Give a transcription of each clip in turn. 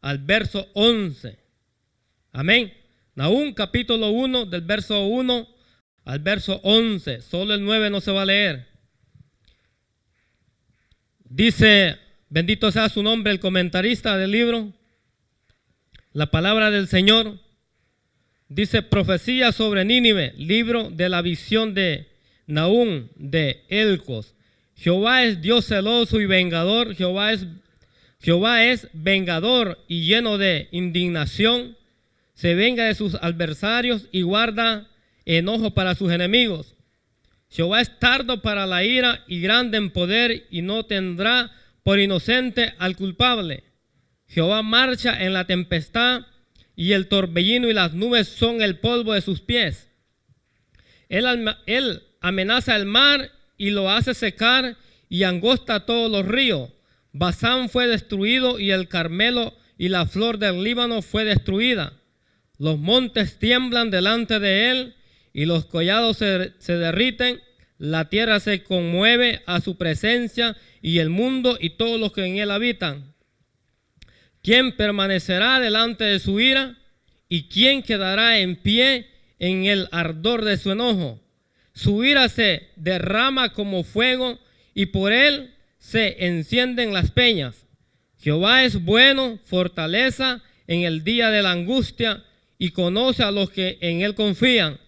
al verso 11. Amén. Nahum capítulo 1 del verso 1 al verso 11. Solo el 9 no se va a leer. Dice, bendito sea su nombre, el comentarista del libro, la palabra del Señor. Dice, profecía sobre Nínive, libro de la visión de Nahum de Elcos. Jehová es Dios celoso y vengador. Jehová es vengador y lleno de indignación. Se venga de sus adversarios y guarda enojo para sus enemigos. Jehová es tardo para la ira y grande en poder, y no tendrá por inocente al culpable. Jehová marcha en la tempestad, y el torbellino y las nubes son el polvo de sus pies. Él amenaza el mar y lo hace secar, y angosta todos los ríos. Basán fue destruido, y el Carmelo y la flor del Líbano fue destruida. Los montes tiemblan delante de él, y los collados se derriten. La tierra se conmueve a su presencia, y el mundo y todos los que en él habitan. ¿Quién permanecerá delante de su ira? ¿Y quién quedará en pie en el ardor de su enojo? Su ira se derrama como fuego, y por él se encienden las peñas. Jehová es bueno, fortaleza en el día de la angustia, y conoce a los que en él confían.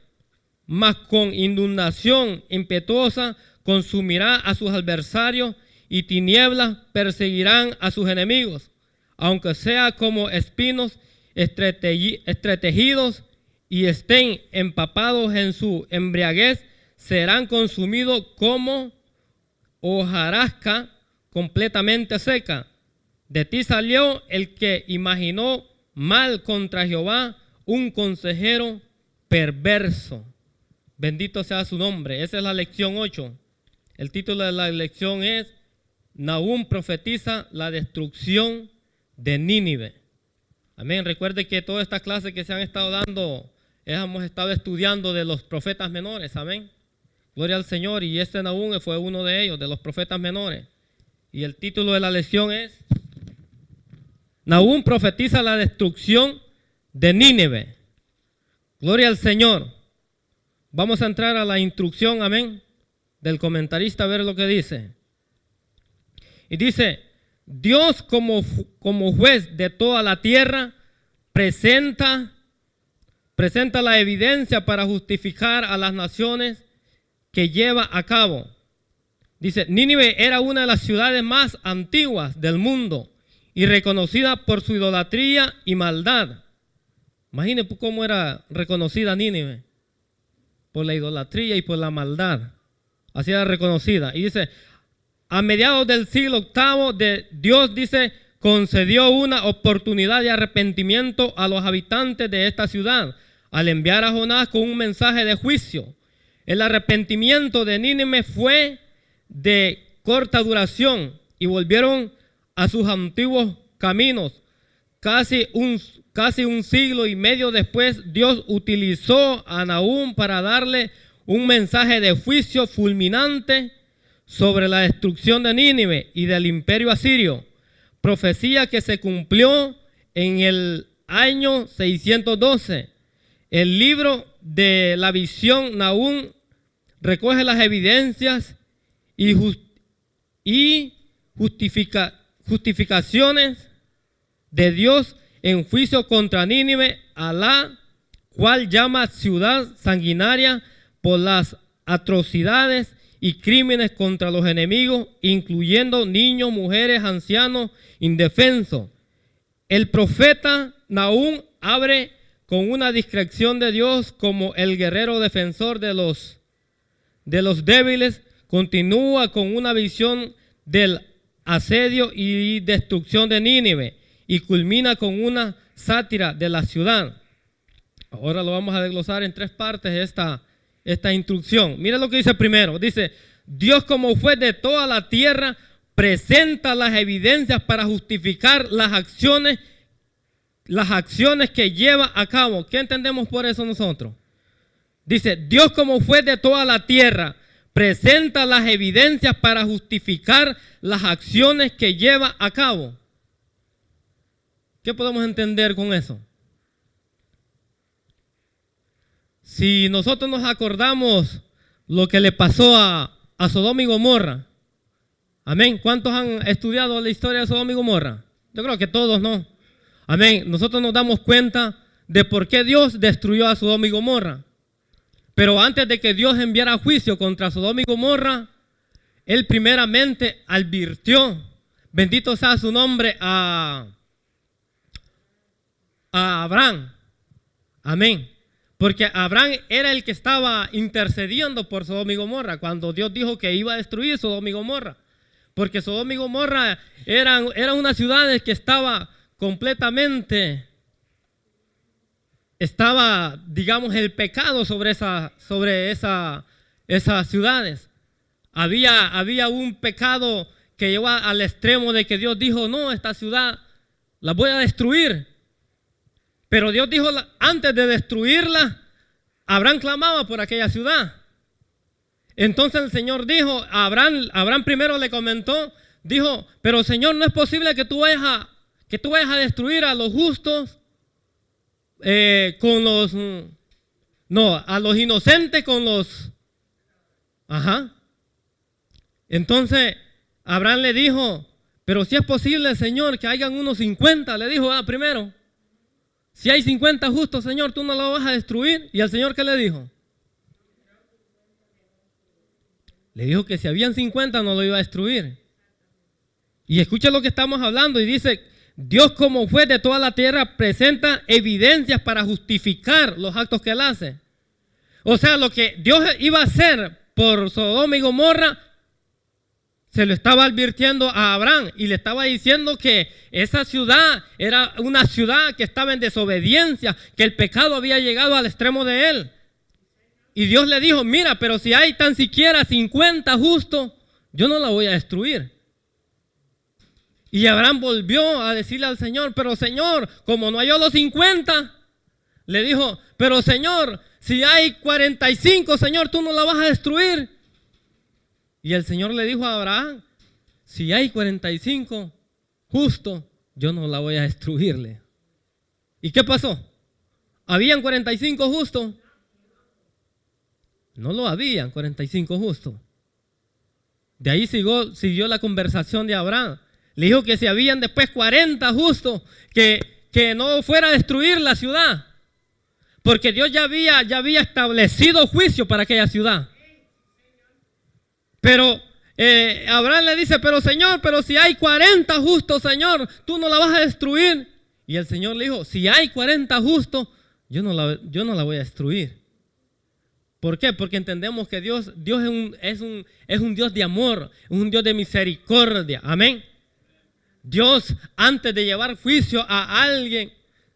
Mas con inundación impetuosa consumirá a sus adversarios, y tinieblas perseguirán a sus enemigos. Aunque sea como espinos entretejidos y estén empapados en su embriaguez, serán consumidos como hojarasca completamente seca. De ti salió el que imaginó mal contra Jehová, un consejero perverso. Bendito sea su nombre. Esa es la lección 8. El título de la lección es Nahum profetiza la destrucción de Nínive. Amén. Recuerde que toda esta clase que se han estado dando, hemos estado estudiando de los profetas menores. Amén. Gloria al Señor. Y este Nahum fue uno de ellos, de los profetas menores. Y el título de la lección es Nahum profetiza la destrucción de Nínive. Gloria al Señor. Vamos a entrar a la instrucción, amén, del comentarista, a ver lo que dice. Y dice, Dios como juez de toda la tierra presenta la evidencia para justificar a las naciones que lleva a cabo. Dice, Nínive era una de las ciudades más antiguas del mundo y reconocida por su idolatría y maldad. Imagínense cómo era reconocida Nínive. Por la idolatría y por la maldad. Así era reconocida. Y dice, a mediados del siglo VIII, Dios dice, concedió una oportunidad de arrepentimiento a los habitantes de esta ciudad, al enviar a Jonás con un mensaje de juicio. El arrepentimiento de Nínive fue de corta duración y volvieron a sus antiguos caminos. Casi un siglo y medio después, Dios utilizó a Nahum para darle un mensaje de juicio fulminante sobre la destrucción de Nínive y del imperio asirio, profecía que se cumplió en el año 612. El libro de la visión Nahum recoge las evidencias y justificaciones de Dios en juicio contra Nínive, a la cual llama ciudad sanguinaria por las atrocidades y crímenes contra los enemigos, incluyendo niños, mujeres, ancianos, indefensos. El profeta Nahum abre con una descripción de Dios como el guerrero defensor de los débiles, continúa con una visión del asedio y destrucción de Nínive y culmina con una sátira de la ciudad. Ahora lo vamos a desglosar en tres partes esta instrucción. Mira lo que dice primero. Dice, Dios como juez de toda la tierra presenta las evidencias para justificar las acciones que lleva a cabo. ¿Qué entendemos por eso nosotros? Dice, Dios como juez de toda la tierra presenta las evidencias para justificar las acciones que lleva a cabo. ¿Qué podemos entender con eso? Si nosotros nos acordamos lo que le pasó a Sodoma y Gomorra, amén. ¿Cuántos han estudiado la historia de Sodoma y Gomorra? Yo creo que todos, ¿no? Amén. Nosotros nos damos cuenta de por qué Dios destruyó a Sodoma y Gomorra. Pero antes de que Dios enviara juicio contra Sodoma y Gomorra, Él primeramente advirtió, bendito sea su nombre, a Abraham. Amén. Porque Abraham era el que estaba intercediendo por Sodoma y Gomorra cuando Dios dijo que iba a destruir Sodoma y Gomorra. Porque Sodoma y Gomorra eran unas ciudades que estaba completamente, digamos, el pecado sobre esas ciudades. Había un pecado que llegó al extremo de que Dios dijo, no, esta ciudad la voy a destruir. Pero Dios dijo, antes de destruirla, Abraham clamaba por aquella ciudad. Entonces el Señor dijo, Abraham primero le comentó, dijo, pero Señor, no es posible que tú vayas a destruir a los justos a los inocentes con los... Ajá. Entonces Abraham le dijo, pero si es posible, Señor, que hayan unos 50, le dijo primero. Si hay 50 justos, Señor, tú no lo vas a destruir. ¿Y al Señor qué le dijo? Le dijo que si habían 50 no lo iba a destruir. Y escucha lo que estamos hablando y dice, Dios como juez de toda la tierra presenta evidencias para justificar los actos que Él hace. O sea, lo que Dios iba a hacer por Sodoma y Gomorra, se lo estaba advirtiendo a Abraham y le estaba diciendo que esa ciudad era una ciudad que estaba en desobediencia, que el pecado había llegado al extremo de él. Y Dios le dijo, mira, pero si hay tan siquiera 50 justos, yo no la voy a destruir. Y Abraham volvió a decirle al Señor, pero Señor, como no halló los 50, le dijo, pero Señor, si hay 45, Señor, tú no la vas a destruir. Y el Señor le dijo a Abraham, si hay 45 justos, yo no la voy a destruirle. ¿Y qué pasó? ¿Habían 45 justos? No lo habían 45 justos. De ahí siguió la conversación de Abraham. Le dijo que si habían después 40 justos, que no fuera a destruir la ciudad. Porque Dios ya había establecido juicio para aquella ciudad. Pero Abraham le dice, pero Señor, pero si hay 40 justos, Señor, tú no la vas a destruir. Y el Señor le dijo, si hay 40 justos, yo no la voy a destruir. ¿Por qué? Porque entendemos que Dios es un Dios de amor, un Dios de misericordia. Amén. Dios, antes de llevar juicio a alguien,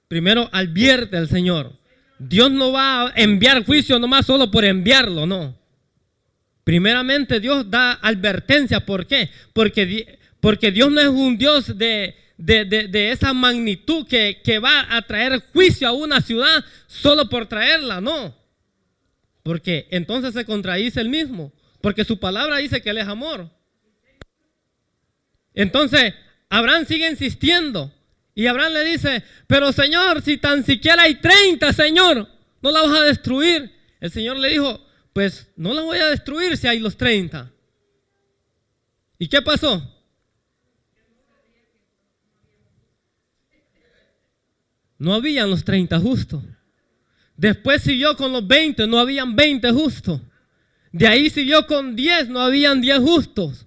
primero advierte al Señor. Dios no va a enviar juicio nomás solo por enviarlo, no. Primeramente Dios da advertencia. ¿Por qué? Porque Dios no es un Dios de esa magnitud que va a traer juicio a una ciudad solo por traerla, no. Porque entonces se contradice él mismo. Porque su palabra dice que Él es amor. Entonces Abraham sigue insistiendo. Y Abraham le dice, pero Señor, si tan siquiera hay 30, Señor, no la vas a destruir. El Señor le dijo, pues no la voy a destruir si hay los 30. ¿Y qué pasó? No habían los 30 justos. Después siguió con los 20, no habían 20 justos. De ahí siguió con 10, no habían 10 justos.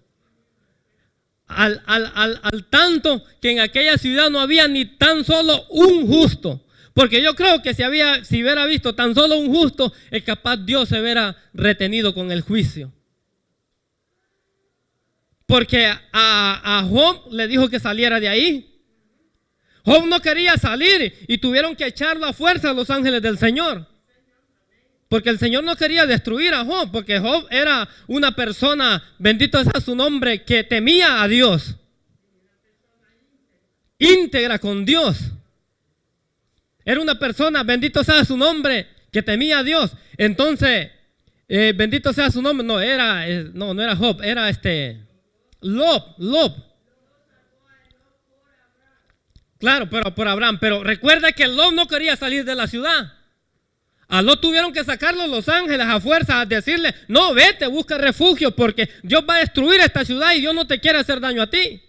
Al tanto que en aquella ciudad no había ni tan solo un justo. Porque yo creo que si hubiera visto tan solo un justo, es capaz Dios se hubiera retenido con el juicio. Porque a Job le dijo que saliera de ahí. Job no quería salir y tuvieron que echarlo a fuerza a los ángeles del Señor. Porque el Señor no quería destruir a Job, porque Job era una persona, bendito sea su nombre, que temía a Dios. Íntegra con Dios. Era una persona, bendito sea su nombre, que temía a Dios. Entonces, bendito sea su nombre, no era Job, era Lob. Claro, pero por Abraham. Pero recuerda que Lot no quería salir de la ciudad. A Lot tuvieron que sacarlo los ángeles a fuerza, a decirle, no, vete, busca refugio, porque Dios va a destruir esta ciudad y Dios no te quiere hacer daño a ti.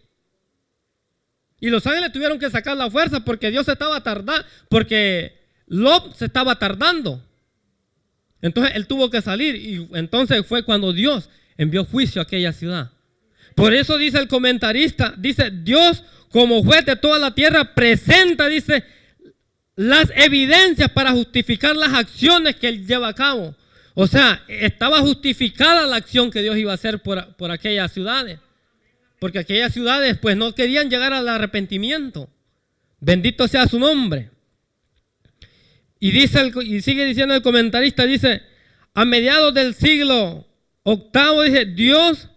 Y los ángeles tuvieron que sacar la fuerza porque Dios se estaba tardando, porque Lot se estaba tardando. Entonces él tuvo que salir y entonces fue cuando Dios envió juicio a aquella ciudad. Por eso dice el comentarista, dice, Dios como juez de toda la tierra presenta, dice, las evidencias para justificar las acciones que él lleva a cabo. O sea, estaba justificada la acción que Dios iba a hacer por aquellas ciudades. Porque aquellas ciudades pues no querían llegar al arrepentimiento. Bendito sea su nombre. Y sigue diciendo el comentarista, dice, a mediados del siglo VIII, dice, Dios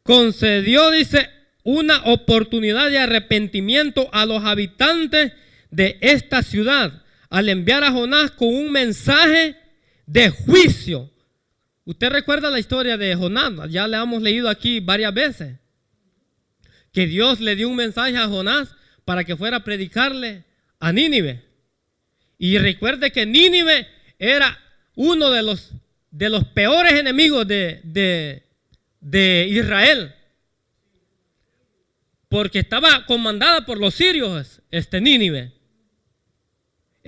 concedió, dice, una oportunidad de arrepentimiento a los habitantes de esta ciudad al enviar a Jonás con un mensaje de juicio. Usted recuerda la historia de Jonás, ya la hemos leído aquí varias veces, que Dios le dio un mensaje a Jonás para que fuera a predicarle a Nínive. Y recuerde que Nínive era uno de los peores enemigos de Israel, porque estaba comandada por los sirios, Nínive.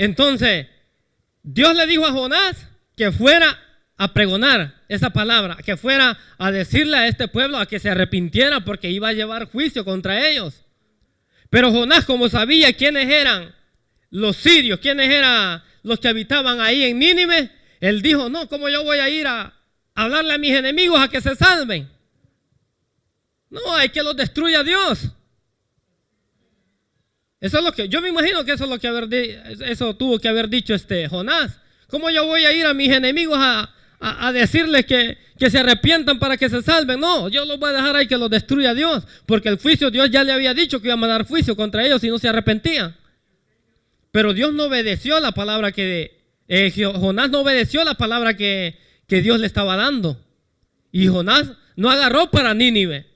Entonces, Dios le dijo a Jonás que fuera a pregonar esa palabra, que fuera a decirle a este pueblo a que se arrepintiera porque iba a llevar juicio contra ellos. Pero Jonás, como sabía quiénes eran los sirios, quiénes eran los que habitaban ahí en Nínive, él dijo, no, ¿cómo yo voy a ir a hablarle a mis enemigos a que se salven? No, hay que los destruya Dios. Eso es lo que, yo me imagino que eso es lo que eso tuvo que haber dicho Jonás. ¿Cómo yo voy a ir a mis enemigos a decirles que se arrepientan para que se salven? No, yo los voy a dejar ahí que los destruya Dios, porque el juicio, Dios ya le había dicho que iba a mandar juicio contra ellos si no se arrepentían. Pero Dios no obedeció la palabra Jonás no obedeció la palabra que Dios le estaba dando. Y Jonás no agarró para Nínive.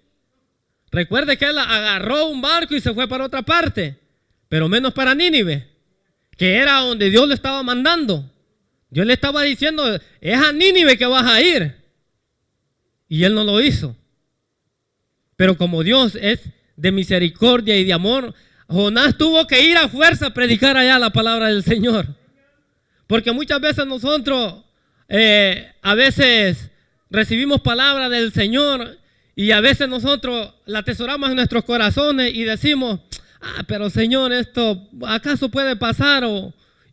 Recuerde que él agarró un barco y se fue para otra parte, pero menos para Nínive, que era donde Dios le estaba mandando. Dios le estaba diciendo, es a Nínive que vas a ir. Y él no lo hizo. Pero como Dios es de misericordia y de amor, Jonás tuvo que ir a fuerza a predicar allá la palabra del Señor. Porque muchas veces nosotros, a veces recibimos palabra del Señor y a veces nosotros la atesoramos en nuestros corazones y decimos, pero Señor, esto ¿acaso puede pasar?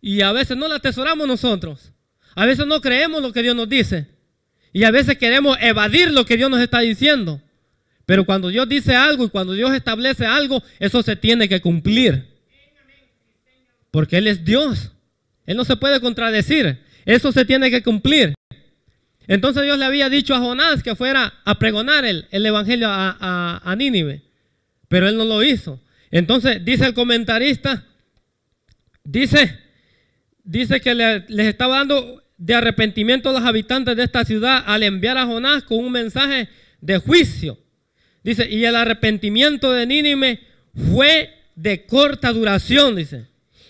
Y a veces no la atesoramos nosotros. A veces no creemos lo que Dios nos dice. Y a veces queremos evadir lo que Dios nos está diciendo. Pero cuando Dios dice algo y cuando Dios establece algo, eso se tiene que cumplir. Porque Él es Dios. Él no se puede contradecir. Eso se tiene que cumplir. Entonces Dios le había dicho a Jonás que fuera a pregonar el evangelio a Nínive. Pero él no lo hizo. Entonces dice el comentarista, dice que les estaba dando de arrepentimiento a los habitantes de esta ciudad al enviar a Jonás con un mensaje de juicio. Dice, y el arrepentimiento de Nínive fue de corta duración, dice.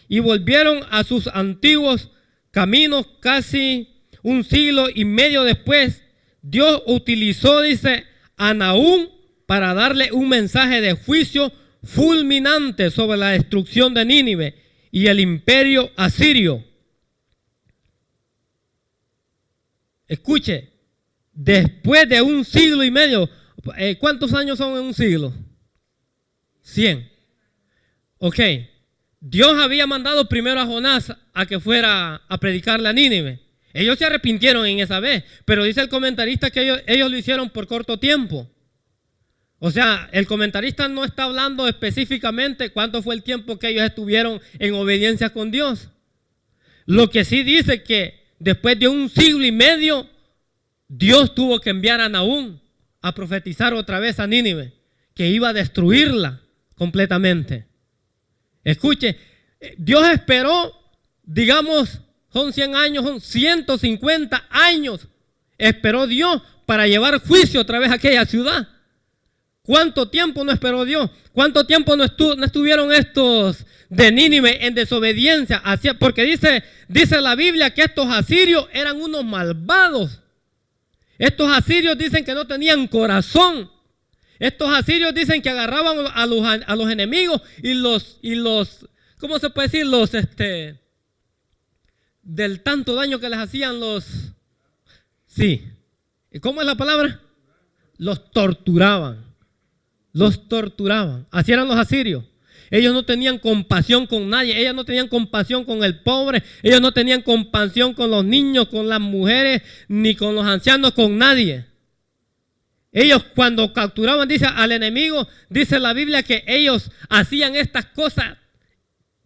Y volvieron a sus antiguos caminos casi un siglo y medio después. Dios utilizó, dice, a Nahum para darle un mensaje de juicio fulminante sobre la destrucción de Nínive y el imperio asirio. Escuche, después de un siglo y medio, ¿cuántos años son en un siglo? 100. Ok, Dios había mandado primero a Jonás a que fuera a predicarle a Nínive. Ellos se arrepintieron en esa vez, pero dice el comentarista que ellos lo hicieron por corto tiempo. O sea, el comentarista no está hablando específicamente cuánto fue el tiempo que ellos estuvieron en obediencia con Dios. Lo que sí dice que después de un siglo y medio, Dios tuvo que enviar a Nahum a profetizar otra vez a Nínive, que iba a destruirla completamente. Escuche, Dios esperó, digamos, son 100 años, son 150 años, esperó Dios para llevar juicio otra vez a aquella ciudad. ¿Cuánto tiempo no esperó Dios? ¿Cuánto tiempo no estuvieron estos de Nínive en desobediencia? Porque dice la Biblia que estos asirios eran unos malvados. Estos asirios dicen que no tenían corazón. Estos asirios dicen que agarraban a los enemigos y los, ¿cómo se puede decir? Del tanto daño que les hacían sí. ¿Cómo es la palabra? Los torturaban. Los torturaban. Así eran los asirios. Ellos no tenían compasión con nadie. Ellos no tenían compasión con el pobre. Ellos no tenían compasión con los niños, con las mujeres, ni con los ancianos, con nadie. Ellos cuando capturaban, dice, al enemigo, dice la Biblia que ellos hacían estas cosas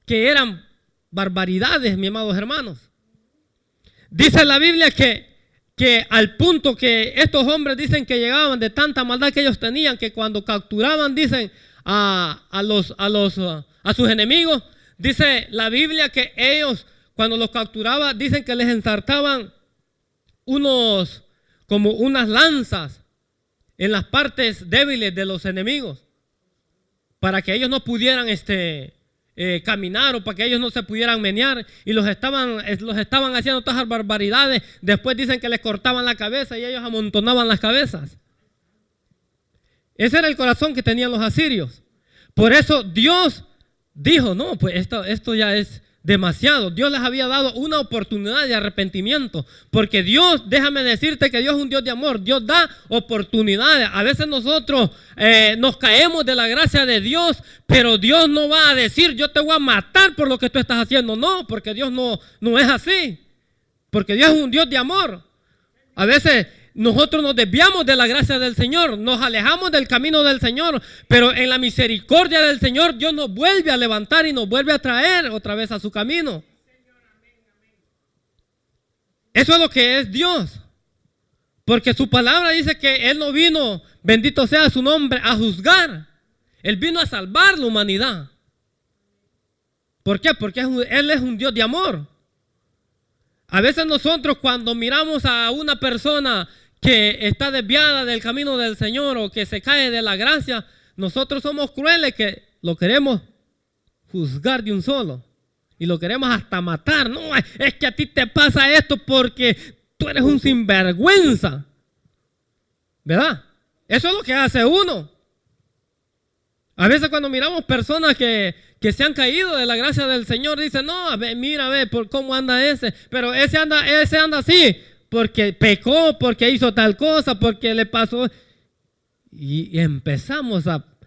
que eran barbaridades, mis amados hermanos. Dice la Biblia que al punto que estos hombres dicen que llegaban de tanta maldad que ellos tenían, que cuando capturaban, dicen, a sus enemigos, dice la Biblia que ellos cuando los capturaban, dicen que les ensartaban como unas lanzas en las partes débiles de los enemigos, para que ellos no pudieran caminar, o para que ellos no se pudieran menear, y los estaban haciendo todas las barbaridades. Después dicen que les cortaban la cabeza y ellos amontonaban las cabezas. Ese era el corazón que tenían los asirios. Por eso Dios dijo, no, pues esto ya es demasiado. Dios les había dado una oportunidad de arrepentimiento, porque Dios, déjame decirte que Dios es un Dios de amor. Dios da oportunidades. A veces nosotros nos caemos de la gracia de Dios, pero Dios no va a decir, yo te voy a matar por lo que tú estás haciendo. No, porque Dios no es así, porque Dios es un Dios de amor. A veces nosotros nos desviamos de la gracia del Señor, nos alejamos del camino del Señor, pero en la misericordia del Señor Dios nos vuelve a levantar y nos vuelve a traer otra vez a su camino. Eso es lo que es Dios, porque su palabra dice que Él no vino, bendito sea su nombre, a juzgar. Él vino a salvar la humanidad. ¿Por qué? Porque Él es un Dios de amor. A veces nosotros cuando miramos a una persona que está desviada del camino del Señor o que se cae de la gracia, nosotros somos crueles que lo queremos juzgar de un solo y lo queremos hasta matar. No, es que a ti te pasa esto porque tú eres un sinvergüenza, ¿verdad? Eso es lo que hace uno. A veces cuando miramos personas que se han caído de la gracia del Señor, dicen, no, a ver, mira, a ver, por cómo anda ese, pero ese anda así, porque pecó, porque hizo tal cosa, porque le pasó. Y empezamos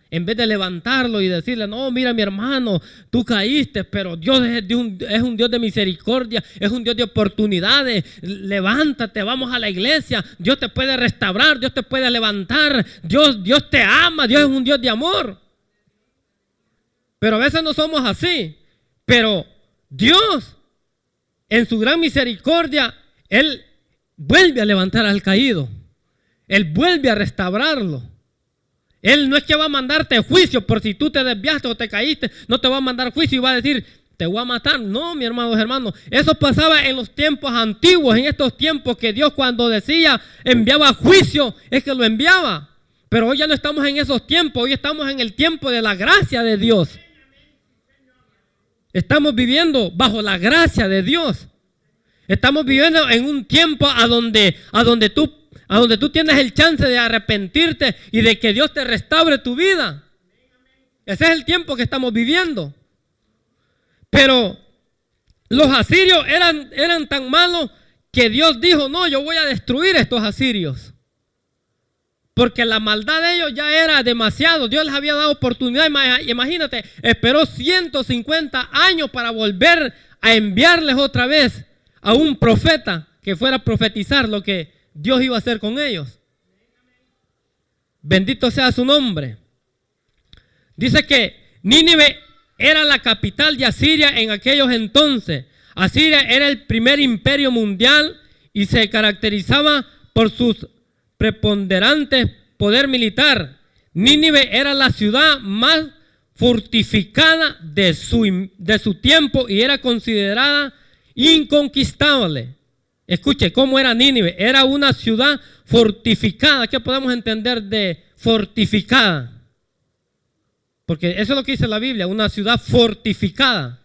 en vez de levantarlo y decirle, no, mira mi hermano, tú caíste, pero Dios es un Dios de misericordia, es un Dios de oportunidades, levántate, vamos a la iglesia, Dios te puede restaurar, Dios te puede levantar, Dios te ama, Dios es un Dios de amor. Pero a veces no somos así. Pero Dios, en su gran misericordia, Él vuelve a levantar al caído. Él vuelve a restaurarlo. Él no es que va a mandarte juicio por si tú te desviaste o te caíste. No te va a mandar juicio y va a decir, te voy a matar. No, mi hermano. Eso pasaba en los tiempos antiguos, en estos tiempos que Dios cuando decía, enviaba juicio, es que lo enviaba. Pero hoy ya no estamos en esos tiempos. Hoy estamos en el tiempo de la gracia de Dios. Estamos viviendo bajo la gracia de Dios. Estamos viviendo en un tiempo a donde tú tienes el chance de arrepentirte y de que Dios te restaure tu vida. Ese es el tiempo que estamos viviendo. Pero los asirios eran tan malos que Dios dijo, no, yo voy a destruir estos asirios. Porque la maldad de ellos ya era demasiado. Dios les había dado oportunidad. Imagínate, esperó 150 años para volver a enviarles otra vez a un profeta que fuera a profetizar lo que Dios iba a hacer con ellos. Bendito sea su nombre. Dice que Nínive era la capital de Asiria en aquellos entonces. Asiria era el primer imperio mundial y se caracterizaba por sus preponderante poder militar. Nínive era la ciudad más fortificada de su tiempo y era considerada inconquistable. Escuche, ¿cómo era Nínive? Era una ciudad fortificada. ¿Qué podemos entender de fortificada? Porque eso es lo que dice la Biblia, una ciudad fortificada.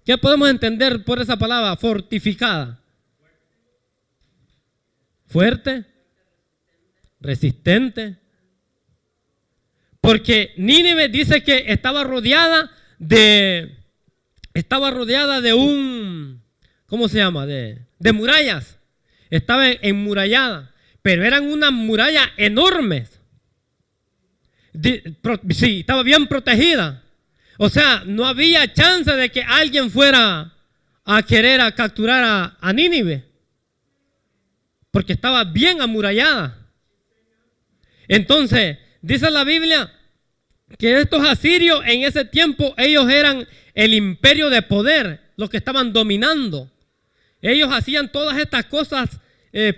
¿Qué podemos entender por esa palabra, fortificada? Fuerte, resistente. Porque Nínive dice que estaba rodeada de un, ¿cómo se llama? De murallas. Estaba enmurallada, pero eran unas murallas enormes. Sí, estaba bien protegida. O sea, no había chance de que alguien fuera a querer capturar a Nínive, porque estaba bien amurallada. Entonces, dice la Biblia que estos asirios en ese tiempo, ellos eran el imperio de poder, los que estaban dominando. Ellos hacían todas estas cosas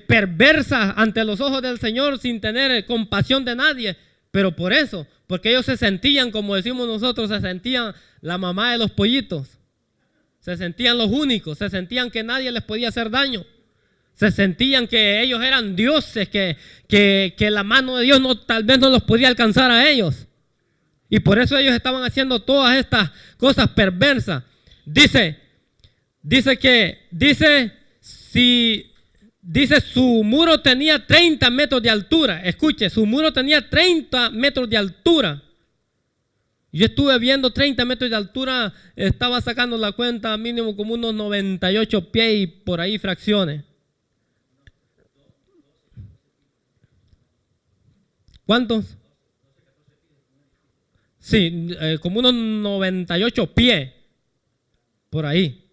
perversas ante los ojos del Señor sin tener compasión de nadie. Pero por eso, porque ellos se sentían, como decimos nosotros, se sentían la mamá de los pollitos. Se sentían los únicos, se sentían que nadie les podía hacer daño. Se sentían que ellos eran dioses, que la mano de Dios tal vez no los podía alcanzar a ellos. Y por eso ellos estaban haciendo todas estas cosas perversas. Dice su muro tenía 30 metros de altura. Escuche, su muro tenía 30 metros de altura. Yo estuve viendo 30 metros de altura, estaba sacando la cuenta mínimo como unos 98 pies y por ahí fracciones. ¿Cuántos? Sí, como unos 98 pies, por ahí.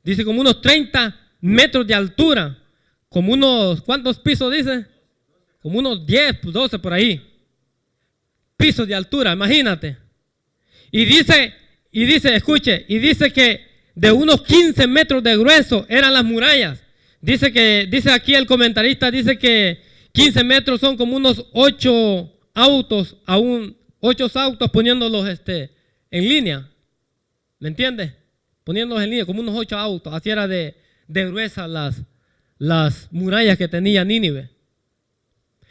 Dice como unos 30 metros de altura, como unos, ¿cuántos pisos dice? Como unos 10, 12 por ahí. Pisos de altura, imagínate. Y dice, escuche, y dice que de unos 15 metros de grueso eran las murallas. Dice aquí el comentarista, dice que 15 metros son como unos 8 autos, 8 autos poniéndolos en línea. ¿Me entiendes? Poniéndolos en línea, como unos 8 autos. Así era de gruesas las murallas que tenía Nínive.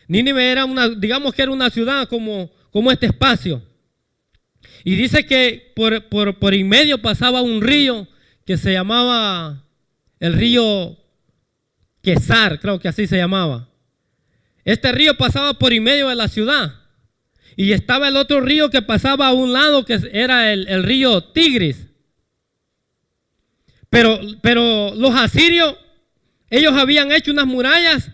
Nínive era digamos que era una ciudad como este espacio. Y dice que por en medio pasaba un río que se llamaba el río Quesar, creo que así se llamaba. Este río pasaba por en medio de la ciudad. Y estaba el otro río que pasaba a un lado, que era el río Tigris. Pero los asirios, ellos habían hecho unas murallas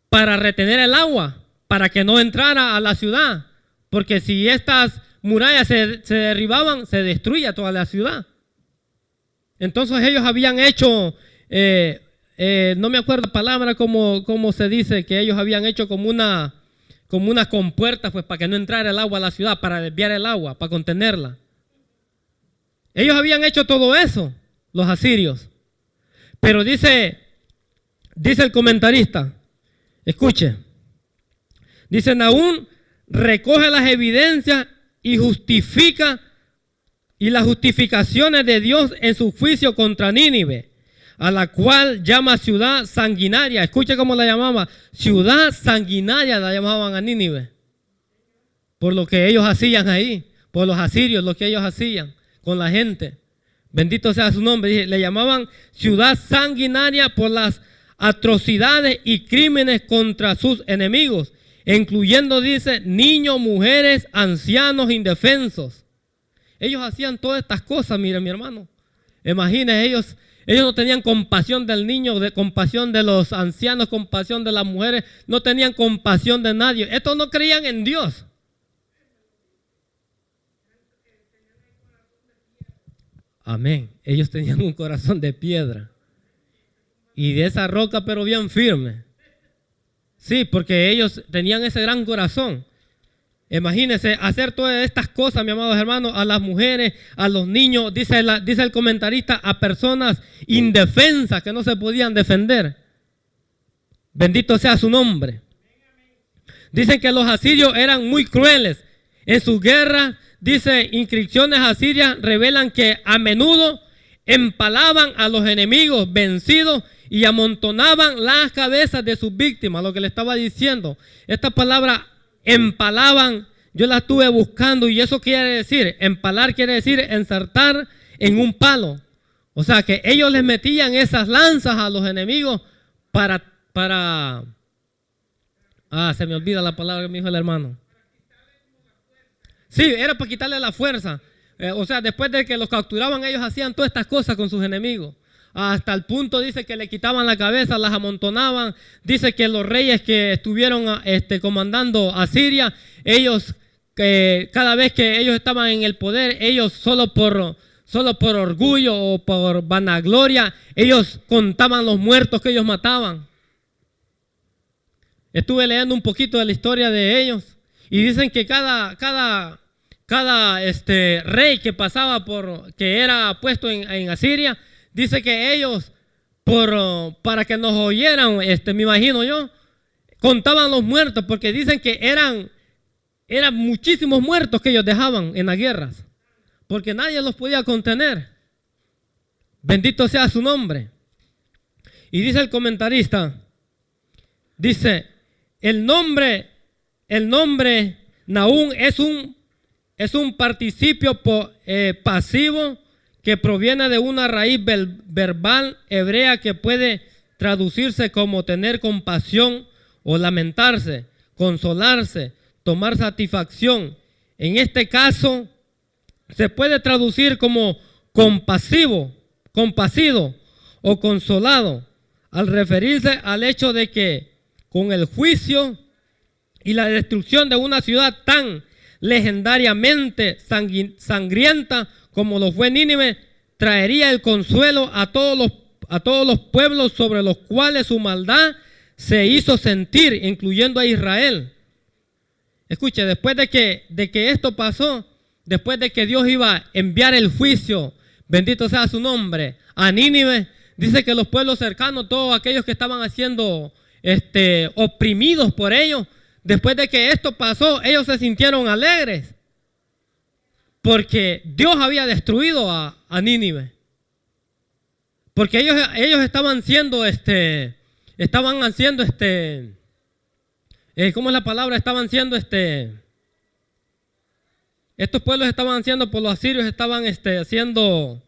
para retener el agua, para que no entrara a la ciudad. Porque si estas murallas se derribaban, se destruía toda la ciudad. Entonces ellos habían hecho, no me acuerdo la palabra, cómo se dice, que ellos habían hecho como una compuerta, pues, para que no entrara el agua a la ciudad, para desviar el agua, para contenerla. Ellos habían hecho todo eso, los asirios. Pero dice el comentarista, escuche, dice: Nahum recoge las evidencias y justifica y las justificaciones de Dios en su juicio contra Nínive, a la cual llama ciudad sanguinaria. Escuche cómo la llamaba, ciudad sanguinaria la llamaban a Nínive, por lo que ellos hacían ahí, por los asirios, lo que ellos hacían con la gente. Bendito sea su nombre. Le llamaban ciudad sanguinaria por las atrocidades y crímenes contra sus enemigos, incluyendo, dice, niños, mujeres, ancianos, indefensos. Ellos hacían todas estas cosas, mire mi hermano. Imagínense, ellos no tenían compasión del niño, compasión de los ancianos, compasión de las mujeres, no tenían compasión de nadie. Estos no creían en Dios. Amén. Ellos tenían un corazón de piedra y de esa roca, pero bien firme. Sí, porque ellos tenían ese gran corazón. Imagínense hacer todas estas cosas, mis amados hermanos, a las mujeres, a los niños, dice el comentarista, a personas indefensas que no se podían defender. Bendito sea su nombre. Dicen que los asirios eran muy crueles. En sus guerras, dice, inscripciones asirias revelan que a menudo empalaban a los enemigos vencidos y amontonaban las cabezas de sus víctimas. Lo que le estaba diciendo, esta palabra empalaban, yo la estuve buscando y eso quiere decir, empalar quiere decir ensartar en un palo. O sea que ellos les metían esas lanzas a los enemigos para se me olvida la palabra que me dijo el hermano. Sí, era para quitarle la fuerza. O sea, después de que los capturaban, ellos hacían todas estas cosas con sus enemigos. Hasta el punto dice que le quitaban la cabeza, las amontonaban. Dice que los reyes que estuvieron comandando a Siria, ellos, cada vez que ellos estaban en el poder, ellos solo por orgullo o por vanagloria, ellos contaban los muertos que ellos mataban. Estuve leyendo un poquito de la historia de ellos y dicen que cada rey que pasaba que era puesto en Asiria, dice que ellos, para que nos oyeran, me imagino yo, contaban los muertos, porque dicen que eran muchísimos muertos que ellos dejaban en las guerras, porque nadie los podía contener. Bendito sea su nombre. Y dice el comentarista, dice, el nombre Nahum es un participio pasivo que proviene de una raíz verbal hebrea que puede traducirse como tener compasión o lamentarse, consolarse, tomar satisfacción. En este caso se puede traducir como compasivo, compasido o consolado, al referirse al hecho de que con el juicio y la destrucción de una ciudad tan legendariamente sangrienta como lo fue Nínive, traería el consuelo a todos los pueblos sobre los cuales su maldad se hizo sentir, incluyendo a Israel. Escuche, después de que esto pasó, después de que Dios iba a enviar el juicio, bendito sea su nombre, a Nínive, dice que los pueblos cercanos, todos aquellos que estaban siendo oprimidos por ellos, después de que esto pasó, ellos se sintieron alegres, porque Dios había destruido a Nínive. Porque ellos estaban siendo, ¿cómo es la palabra? Estaban siendo, estos pueblos estaban siendo, por los asirios estaban haciendo,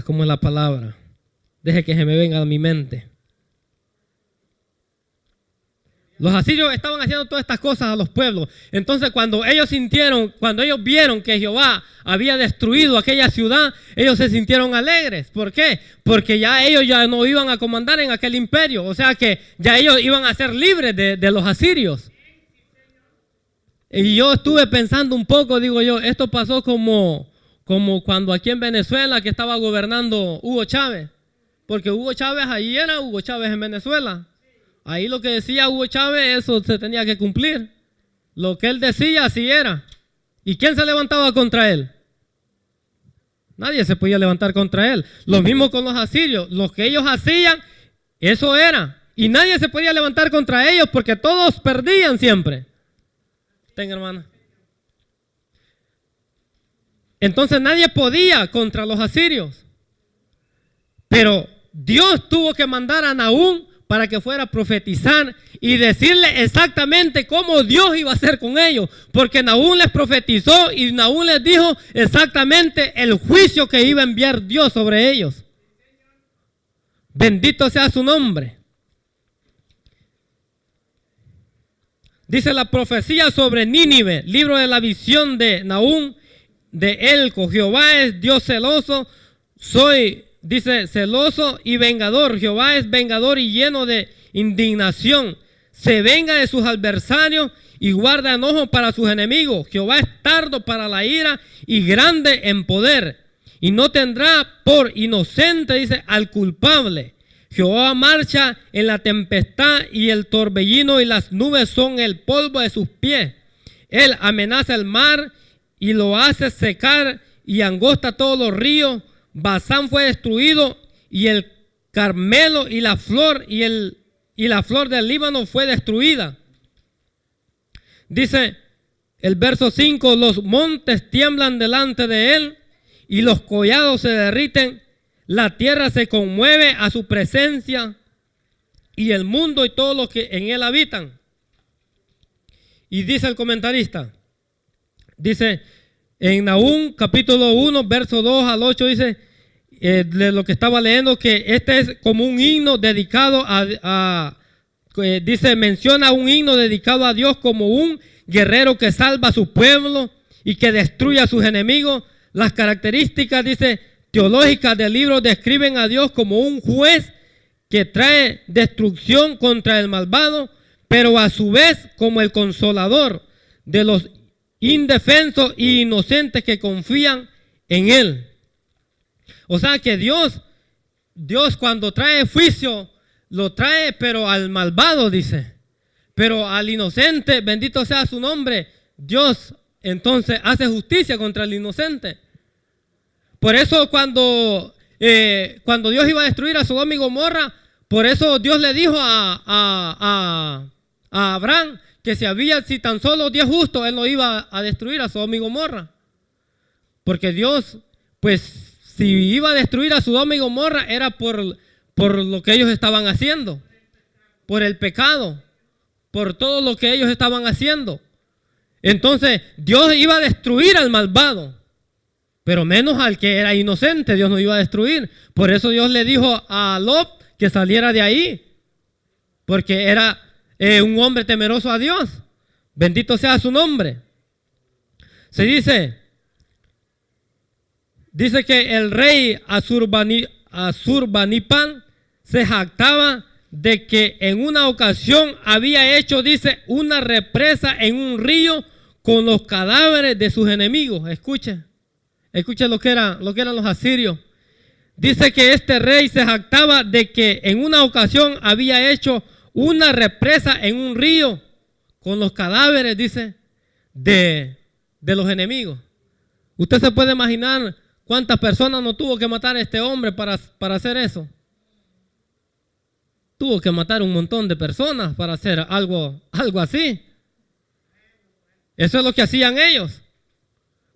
¿cómo es la palabra? Deje que se me venga a mi mente. Los asirios estaban haciendo todas estas cosas a los pueblos. Entonces cuando ellos vieron que Jehová había destruido aquella ciudad, ellos se sintieron alegres. ¿Por qué? Porque ellos ya no iban a comandar en aquel imperio. O sea que ya ellos iban a ser libres de los asirios. Y yo estuve pensando un poco, digo yo, esto pasó como cuando aquí en Venezuela que estaba gobernando Hugo Chávez. Porque Hugo Chávez ahí era Hugo Chávez en Venezuela. Ahí lo que decía Hugo Chávez, eso se tenía que cumplir. Lo que él decía, así era. ¿Y quién se levantaba contra él? Nadie se podía levantar contra él. Lo mismo con los asirios. Lo que ellos hacían, eso era. Y nadie se podía levantar contra ellos porque todos perdían siempre. Tenga, hermana. Entonces nadie podía contra los asirios. Pero Dios tuvo que mandar a Nahum para que fuera a profetizar y decirle exactamente cómo Dios iba a hacer con ellos, porque Nahum les profetizó y Nahum les dijo exactamente el juicio que iba a enviar Dios sobre ellos. Bendito sea su nombre. Dice la profecía sobre Nínive, libro de la visión de Nahum de Elco. Jehová es Dios celoso, dice celoso y vengador. Jehová es vengador y lleno de indignación. Se venga de sus adversarios y guarda enojo para sus enemigos. Jehová es tardo para la ira y grande en poder. Y no tendrá por inocente, dice, al culpable. Jehová marcha en la tempestad y el torbellino y las nubes son el polvo de sus pies. Él amenaza el mar y lo hace secar y angosta todos los ríos. Basán fue destruido y el Carmelo y la flor del Líbano fue destruida. Dice el verso 5, los montes tiemblan delante de él y los collados se derriten. La tierra se conmueve a su presencia y el mundo y todos los que en él habitan. Y dice el comentarista, dice en Nahum capítulo 1, verso 2 al 8, dice, de lo que estaba leyendo, que este es como un himno dedicado dice, menciona un himno dedicado a Dios como un guerrero que salva a su pueblo y que destruye a sus enemigos. Las características, dice, teológicas del libro describen a Dios como un juez que trae destrucción contra el malvado, pero a su vez como el consolador de los indefensos e inocentes que confían en él. O sea que Dios cuando trae juicio, lo trae pero al malvado, dice. Pero al inocente, bendito sea su nombre, Dios entonces hace justicia contra el inocente. Por eso cuando Dios iba a destruir a Sodoma y Gomorra, por eso Dios le dijo a Abraham que si tan solo 10 justos, él no iba a destruir a Sodoma y Gomorra. Porque Dios, pues, si iba a destruir a Sodoma y Gomorra, era por lo que ellos estaban haciendo, por el pecado, por todo lo que ellos estaban haciendo. Entonces, Dios iba a destruir al malvado, pero menos al que era inocente, Dios no iba a destruir. Por eso Dios le dijo a Lot que saliera de ahí, porque era un hombre temeroso a Dios. Bendito sea su nombre. Se dice que el rey Asurbanipal se jactaba de que en una ocasión había hecho, dice, una represa en un río con los cadáveres de sus enemigos. Escuche lo que eran los asirios. Dice que este rey se jactaba de que en una ocasión había hecho una represa en un río con los cadáveres, dice, de los enemigos. Usted se puede imaginar cuántas personas no tuvo que matar a este hombre para hacer eso. Tuvo que matar un montón de personas para hacer algo así. Eso es lo que hacían ellos.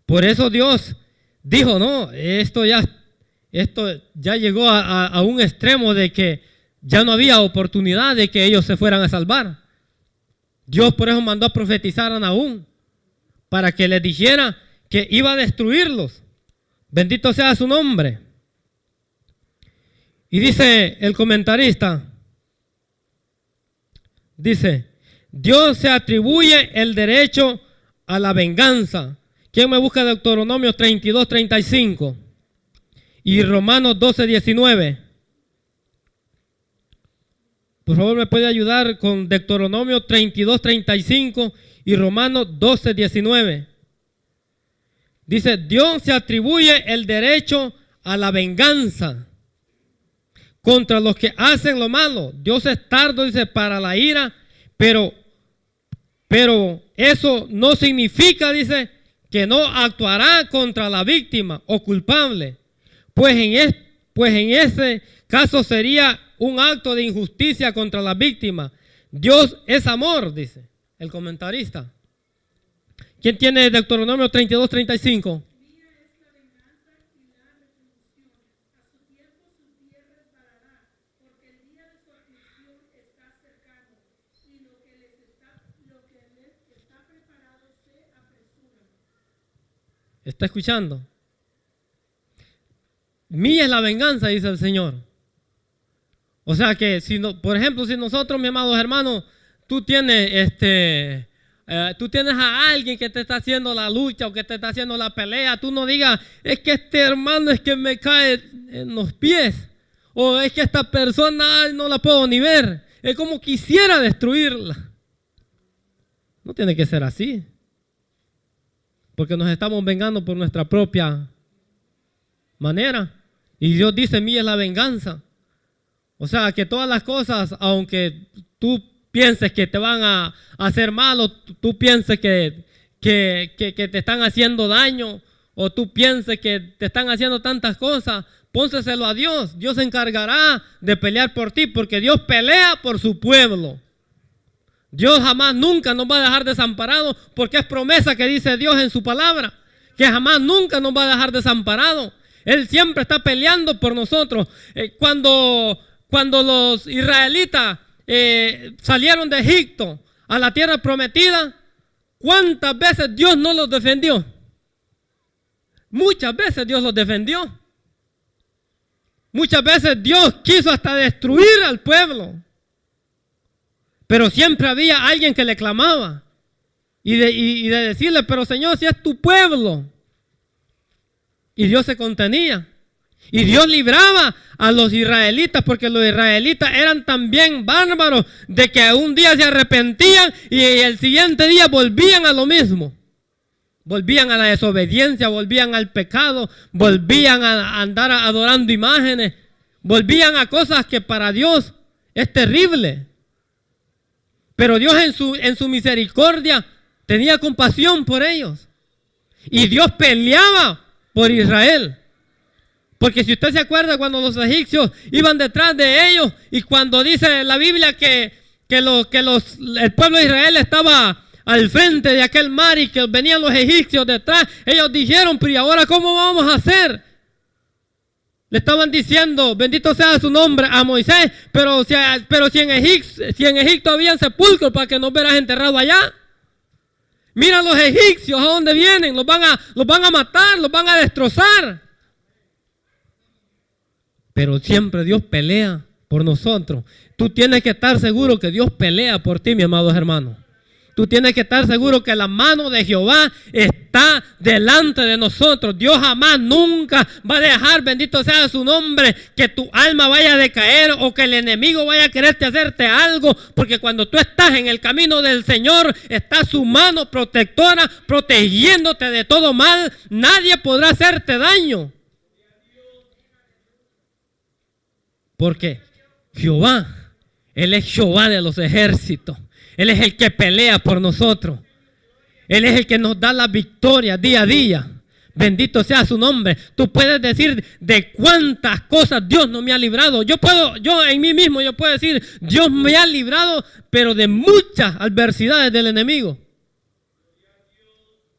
Por eso Dios dijo, no, esto ya llegó a un extremo de que ya no había oportunidad de que ellos se fueran a salvar. Dios por eso mandó a profetizar a Nahum, para que les dijera que iba a destruirlos. Bendito sea su nombre. Y dice el comentarista, dice, Dios se atribuye el derecho a la venganza. ¿Quién me busca Deuteronomio 32:35 y Romanos 12:19? Por favor, me puede ayudar con Deuteronomio 32:35 y Romanos 12:19. Dice, Dios se atribuye el derecho a la venganza contra los que hacen lo malo. Dios es tardo, dice, para la ira, pero eso no significa, dice, que no actuará contra la víctima o culpable, pues en ese caso sería un acto de injusticia contra la víctima. Dios es amor, dice el comentarista. ¿Quién tiene Deuteronomio 32:35? ¿Está escuchando? Mía es la venganza, dice el Señor. O sea que, por ejemplo, si nosotros, mis amados hermanos, tú tienes a alguien que te está haciendo la lucha o que te está haciendo la pelea, tú no digas, es que este hermano es que me cae en los pies, o es que esta persona no la puedo ni ver, es como quisiera destruirla. No tiene que ser así, porque nos estamos vengando por nuestra propia manera. Y Dios dice, mía es la venganza. O sea, que todas las cosas, aunque tú pienses que te van a hacer mal, o tú pienses que te están haciendo daño, o tú pienses que te están haciendo tantas cosas, pónseselo a Dios. Dios se encargará de pelear por ti, porque Dios pelea por su pueblo. Dios jamás, nunca nos va a dejar desamparados, porque es promesa que dice Dios en su palabra, que jamás, nunca nos va a dejar desamparados. Él siempre está peleando por nosotros. Cuando los israelitas salieron de Egipto a la tierra prometida, ¿cuántas veces Dios no los defendió? Muchas veces Dios los defendió. Muchas veces Dios quiso hasta destruir al pueblo. Pero siempre había alguien que le clamaba. Y de decirle, pero Señor, si es tu pueblo. Y Dios se contenía. Y Dios libraba a los israelitas, porque los israelitas eran también bárbaros, de que un día se arrepentían y el siguiente día volvían a lo mismo. Volvían a la desobediencia, volvían al pecado, volvían a andar adorando imágenes, volvían a cosas que para Dios es terrible. Pero Dios en su misericordia tenía compasión por ellos. Y Dios peleaba por Israel. Porque si usted se acuerda cuando los egipcios iban detrás de ellos, y cuando dice la Biblia que el pueblo de Israel estaba al frente de aquel mar y que venían los egipcios detrás, ellos dijeron, pero ¿y ahora cómo vamos a hacer? Le estaban diciendo, bendito sea su nombre, a Moisés, pero si en Egipto habían sepulcros para que nos hubieras enterrado allá. Mira los egipcios a dónde vienen, los van a matar, los van a destrozar. Pero siempre Dios pelea por nosotros. Tú tienes que estar seguro que Dios pelea por ti, mi amados hermanos. Tú tienes que estar seguro que la mano de Jehová está delante de nosotros. Dios jamás, nunca va a dejar, bendito sea su nombre, que tu alma vaya a decaer o que el enemigo vaya a quererte hacerte algo. Porque cuando tú estás en el camino del Señor, está su mano protectora protegiéndote de todo mal. Nadie podrá hacerte daño. Porque Jehová, Él es Jehová de los ejércitos. Él es el que pelea por nosotros. Él es el que nos da la victoria día a día. Bendito sea su nombre. Tú puedes decir de cuántas cosas Dios no me ha librado. Yo en mí mismo, yo puedo decir, Dios me ha librado, pero de muchas adversidades del enemigo.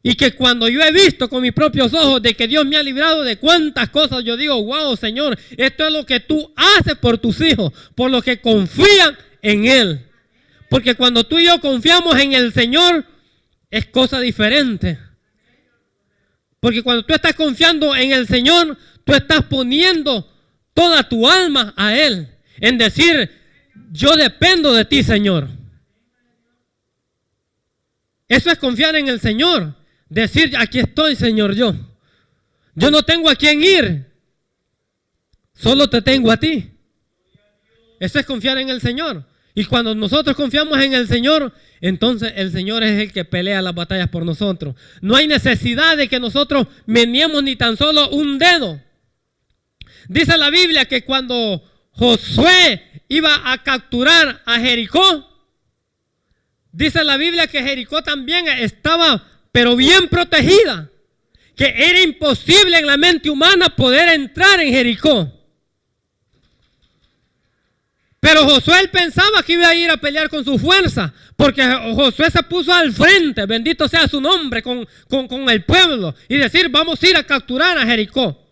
Y que cuando yo he visto con mis propios ojos de que Dios me ha librado de cuántas cosas, yo digo, wow, Señor, esto es lo que tú haces por tus hijos, por los que confían en Él. Porque cuando tú y yo confiamos en el Señor, es cosa diferente. Porque cuando tú estás confiando en el Señor, tú estás poniendo toda tu alma a Él. En decir, yo dependo de ti, Señor. Eso es confiar en el Señor. Decir, aquí estoy, Señor, yo. Yo no tengo a quién ir. Solo te tengo a ti. Eso es confiar en el Señor. Y cuando nosotros confiamos en el Señor, entonces el Señor es el que pelea las batallas por nosotros. No hay necesidad de que nosotros meneemos ni tan solo un dedo. Dice la Biblia que cuando Josué iba a capturar a Jericó, dice la Biblia que Jericó también estaba, pero bien protegida. Que era imposible en la mente humana poder entrar en Jericó. Pero Josué él pensaba que iba a ir a pelear con su fuerza, porque Josué se puso al frente, bendito sea su nombre, con el pueblo, y decir, vamos a ir a capturar a Jericó.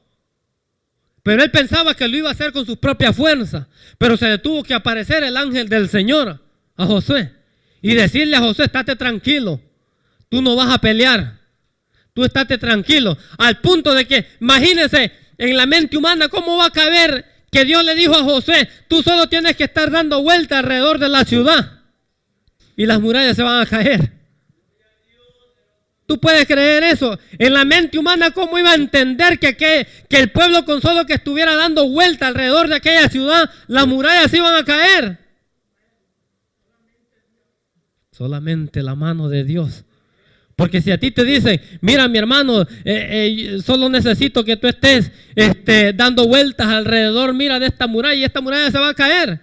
Pero él pensaba que lo iba a hacer con sus propias fuerzas, pero se le tuvo que aparecer el ángel del Señor a Josué, y decirle a Josué, estate tranquilo, tú no vas a pelear, tú estate tranquilo, al punto de que, imagínense, en la mente humana, ¿cómo va a caber que Dios le dijo a Josué, tú solo tienes que estar dando vueltas alrededor de la ciudad y las murallas se van a caer? ¿Tú puedes creer eso? En la mente humana, ¿cómo iba a entender que el pueblo con solo que estuviera dando vueltas alrededor de aquella ciudad, las murallas se iban a caer? Solamente la mano de Dios. Porque si a ti te dicen, mira mi hermano, solo necesito que tú estés dando vueltas alrededor, mira, de esta muralla, y esta muralla se va a caer.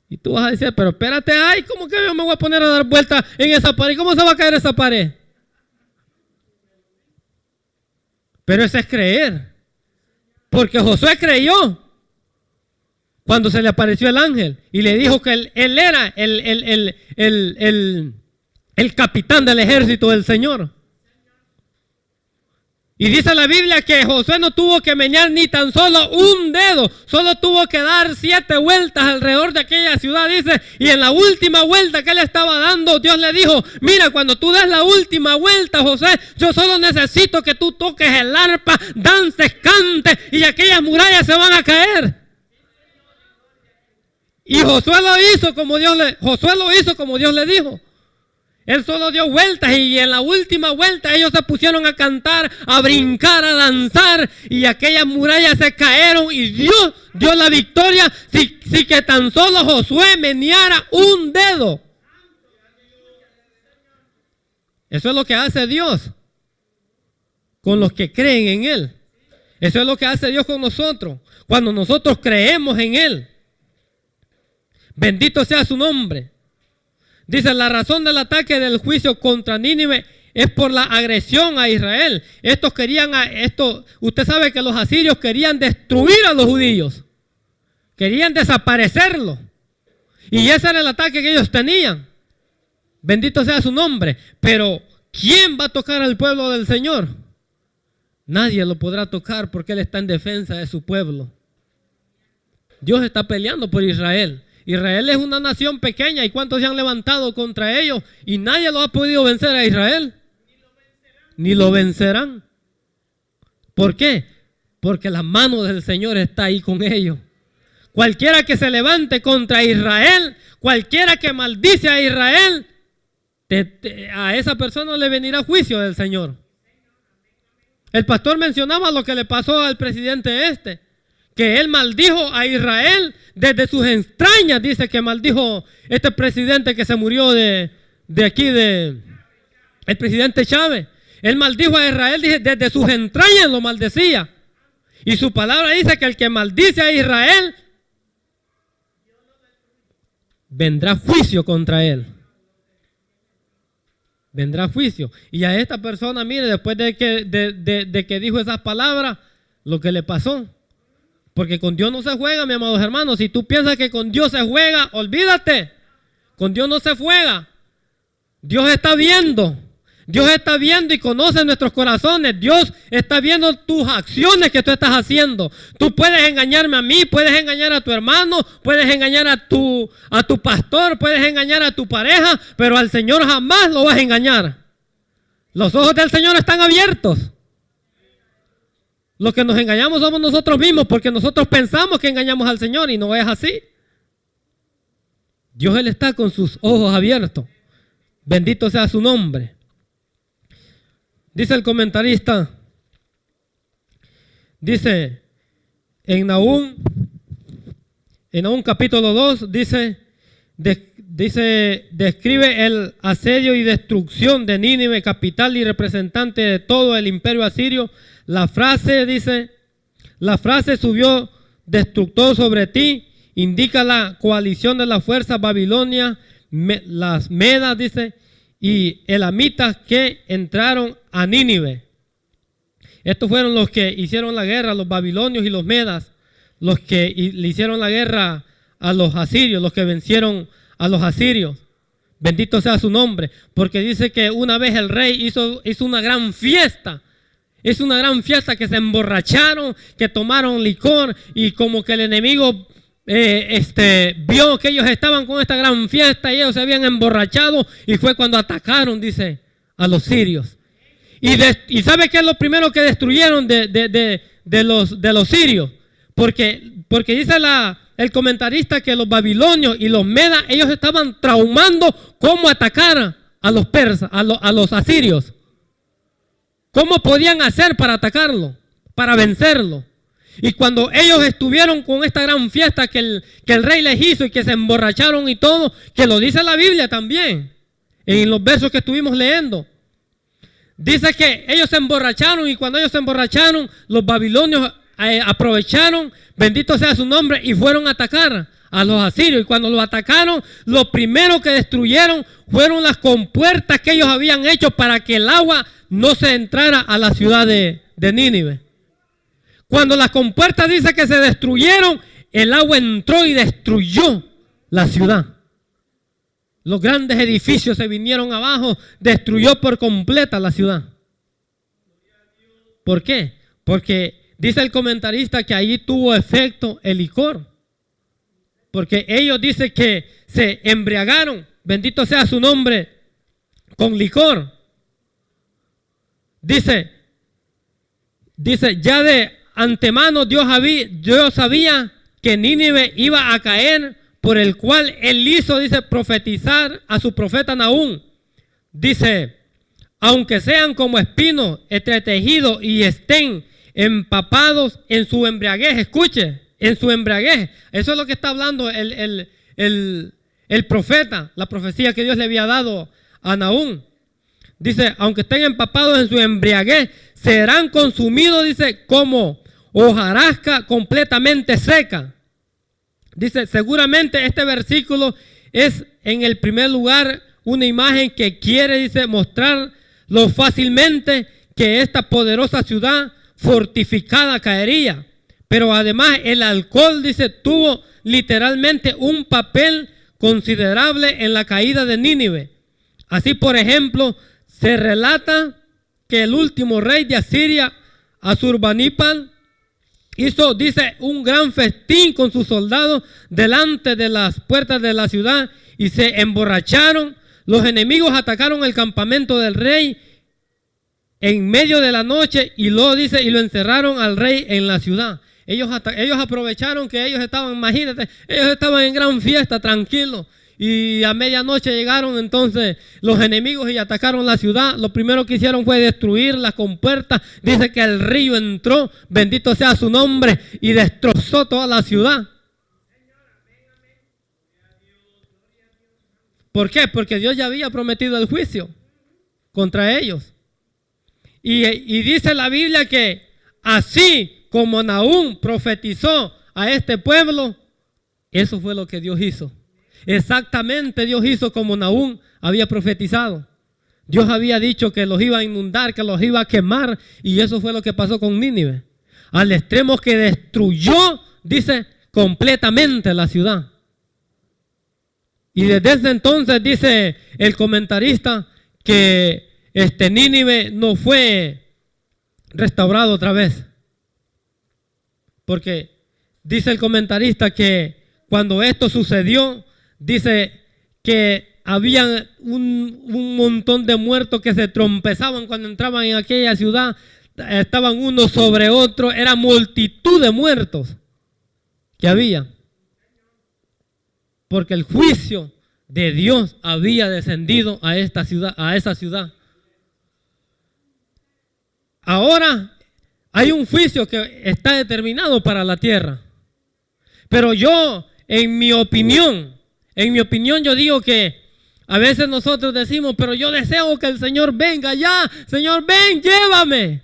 Y tú vas a decir, pero espérate, ay, ¿cómo que yo me voy a poner a dar vueltas en esa pared? ¿Cómo se va a caer esa pared? Pero eso es creer. Porque Josué creyó cuando se le apareció el ángel y le dijo que él era el capitán del ejército del Señor. Y dice la Biblia que Josué no tuvo que menear ni tan solo un dedo, solo tuvo que dar 7 vueltas alrededor de aquella ciudad, dice, y en la última vuelta que él estaba dando, Dios le dijo, mira, cuando tú des la última vuelta, Josué, yo solo necesito que tú toques el arpa, dances, cantes, y aquellas murallas se van a caer. Y Josué lo hizo como Dios le dijo. Él solo dio vueltas y en la última vuelta ellos se pusieron a cantar, a brincar, a danzar y aquellas murallas se cayeron y Dios dio la victoria si que tan solo Josué meneara un dedo. Eso es lo que hace Dios con los que creen en Él. Eso es lo que hace Dios con nosotros cuando nosotros creemos en Él. Bendito sea su nombre. Dice, la razón del ataque del juicio contra Nínive es por la agresión a Israel. Usted sabe que los asirios querían destruir a los judíos. Querían desaparecerlos. Y ese era el ataque que ellos tenían. Bendito sea su nombre. Pero, ¿quién va a tocar al pueblo del Señor? Nadie lo podrá tocar porque Él está en defensa de su pueblo. Dios está peleando por Israel. Israel es una nación pequeña y cuántos se han levantado contra ellos y nadie los ha podido vencer a Israel. Ni lo vencerán. ¿Por qué? Porque la mano del Señor está ahí con ellos. Cualquiera que se levante contra Israel, cualquiera que maldice a Israel, a esa persona le venirá juicio del Señor. El pastor mencionaba lo que le pasó al presidente que él maldijo a Israel desde sus entrañas, dice que maldijo este presidente que se murió el presidente Chávez. Él maldijo a Israel, dice, desde sus entrañas lo maldecía. Y su palabra dice que el que maldice a Israel, vendrá juicio contra él. Vendrá juicio. Y a esta persona, mire, después de que dijo esas palabras, lo que le pasó. Porque con Dios no se juega, mis amados hermanos. Si tú piensas que con Dios se juega, olvídate. Con Dios no se juega. Dios está viendo. Dios está viendo y conoce nuestros corazones. Dios está viendo tus acciones que tú estás haciendo. Tú puedes engañarme a mí, puedes engañar a tu hermano, puedes engañar a tu pastor, puedes engañar a tu pareja, pero al Señor jamás lo vas a engañar. Los ojos del Señor están abiertos. Los que nos engañamos somos nosotros mismos porque nosotros pensamos que engañamos al Señor y no es así. Dios, Él está con sus ojos abiertos. Bendito sea su nombre. Dice el comentarista, dice en Nahum capítulo 2, describe el asedio y destrucción de Nínive, capital y representante de todo el imperio asirio. La frase subió destructor sobre ti, indica la coalición de las fuerzas babilonias, las medas, dice, y elamitas que entraron a Nínive. Estos fueron los que hicieron la guerra, los babilonios y los medas, los que le hicieron la guerra a los asirios, los que vencieron a los asirios. Bendito sea su nombre, porque dice que una vez el rey hizo una gran fiesta. Es una gran fiesta que se emborracharon, que tomaron licor y como que el enemigo vio que ellos estaban con esta gran fiesta y ellos se habían emborrachado y fue cuando atacaron, dice, a los sirios. Y ¿sabe qué es lo primero que destruyeron de los sirios? Porque dice el comentarista que los babilonios y los medas, ellos estaban traumando cómo atacar a los persas, a los asirios. ¿Cómo podían hacer para atacarlo? Para vencerlo. Y cuando ellos estuvieron con esta gran fiesta que el rey les hizo y que se emborracharon y todo, que lo dice la Biblia también, en los versos que estuvimos leyendo. Dice que ellos se emborracharon y cuando ellos se emborracharon, los babilonios aprovecharon, bendito sea su nombre, y fueron a atacar a los asirios. Y cuando los atacaron, lo primero que destruyeron fueron las compuertas que ellos habían hecho para que el agua no se entrara a la ciudad de Nínive. Cuando las compuertas dice que se destruyeron, el agua entró y destruyó la ciudad. Los grandes edificios se vinieron abajo, destruyó por completa la ciudad. ¿Por qué? Porque dice el comentarista que ahí tuvo efecto el licor. Porque ellos dicen que se embriagaron, bendito sea su nombre, con licor. Dice, ya de antemano Dios sabía que Nínive iba a caer, por el cual él hizo, dice, profetizar a su profeta Nahum. Dice, aunque sean como espinos entretejidos y estén empapados en su embriaguez, escuche, en su embriaguez. Eso es lo que está hablando el profeta, la profecía que Dios le había dado a Nahum. Dice, aunque estén empapados en su embriaguez, serán consumidos, dice, como hojarasca completamente seca. Dice, seguramente este versículo es en el primer lugar una imagen que quiere, dice, mostrar lo fácilmente que esta poderosa ciudad fortificada caería. Pero además el alcohol, dice, tuvo literalmente un papel considerable en la caída de Nínive. Así, por ejemplo, se relata que el último rey de Asiria, Asurbanipal, hizo, dice, un gran festín con sus soldados delante de las puertas de la ciudad y se emborracharon. Los enemigos atacaron el campamento del rey en medio de la noche y luego dice, y lo encerraron al rey en la ciudad. Ellos aprovecharon que ellos estaban, imagínate, ellos estaban en gran fiesta, tranquilos. Y a medianoche llegaron entonces los enemigos y atacaron la ciudad. Lo primero que hicieron fue destruir las compuertas. Dice que el río entró, bendito sea su nombre, y destrozó toda la ciudad. ¿Por qué? Porque Dios ya había prometido el juicio contra ellos. Y dice la Biblia que así como Nahum profetizó a este pueblo, eso fue lo que Dios hizo. Exactamente Dios hizo como Nahum había profetizado. Dios había dicho que los iba a inundar, que los iba a quemar, y eso fue lo que pasó con Nínive. Al extremo que destruyó, dice, completamente la ciudad. Y desde ese entonces dice el comentarista que Nínive no fue restaurado otra vez. Porque dice el comentarista que cuando esto sucedió, dice que había un montón de muertos que se trompezaban cuando entraban en aquella ciudad. Estaban unos sobre otros, era multitud de muertos que había. Porque el juicio de Dios había descendido a esta ciudad, a esa ciudad. Ahora hay un juicio que está determinado para la tierra. Pero yo, en mi opinión yo digo que a veces nosotros decimos, pero yo deseo que el Señor venga ya. Señor, ven, llévame.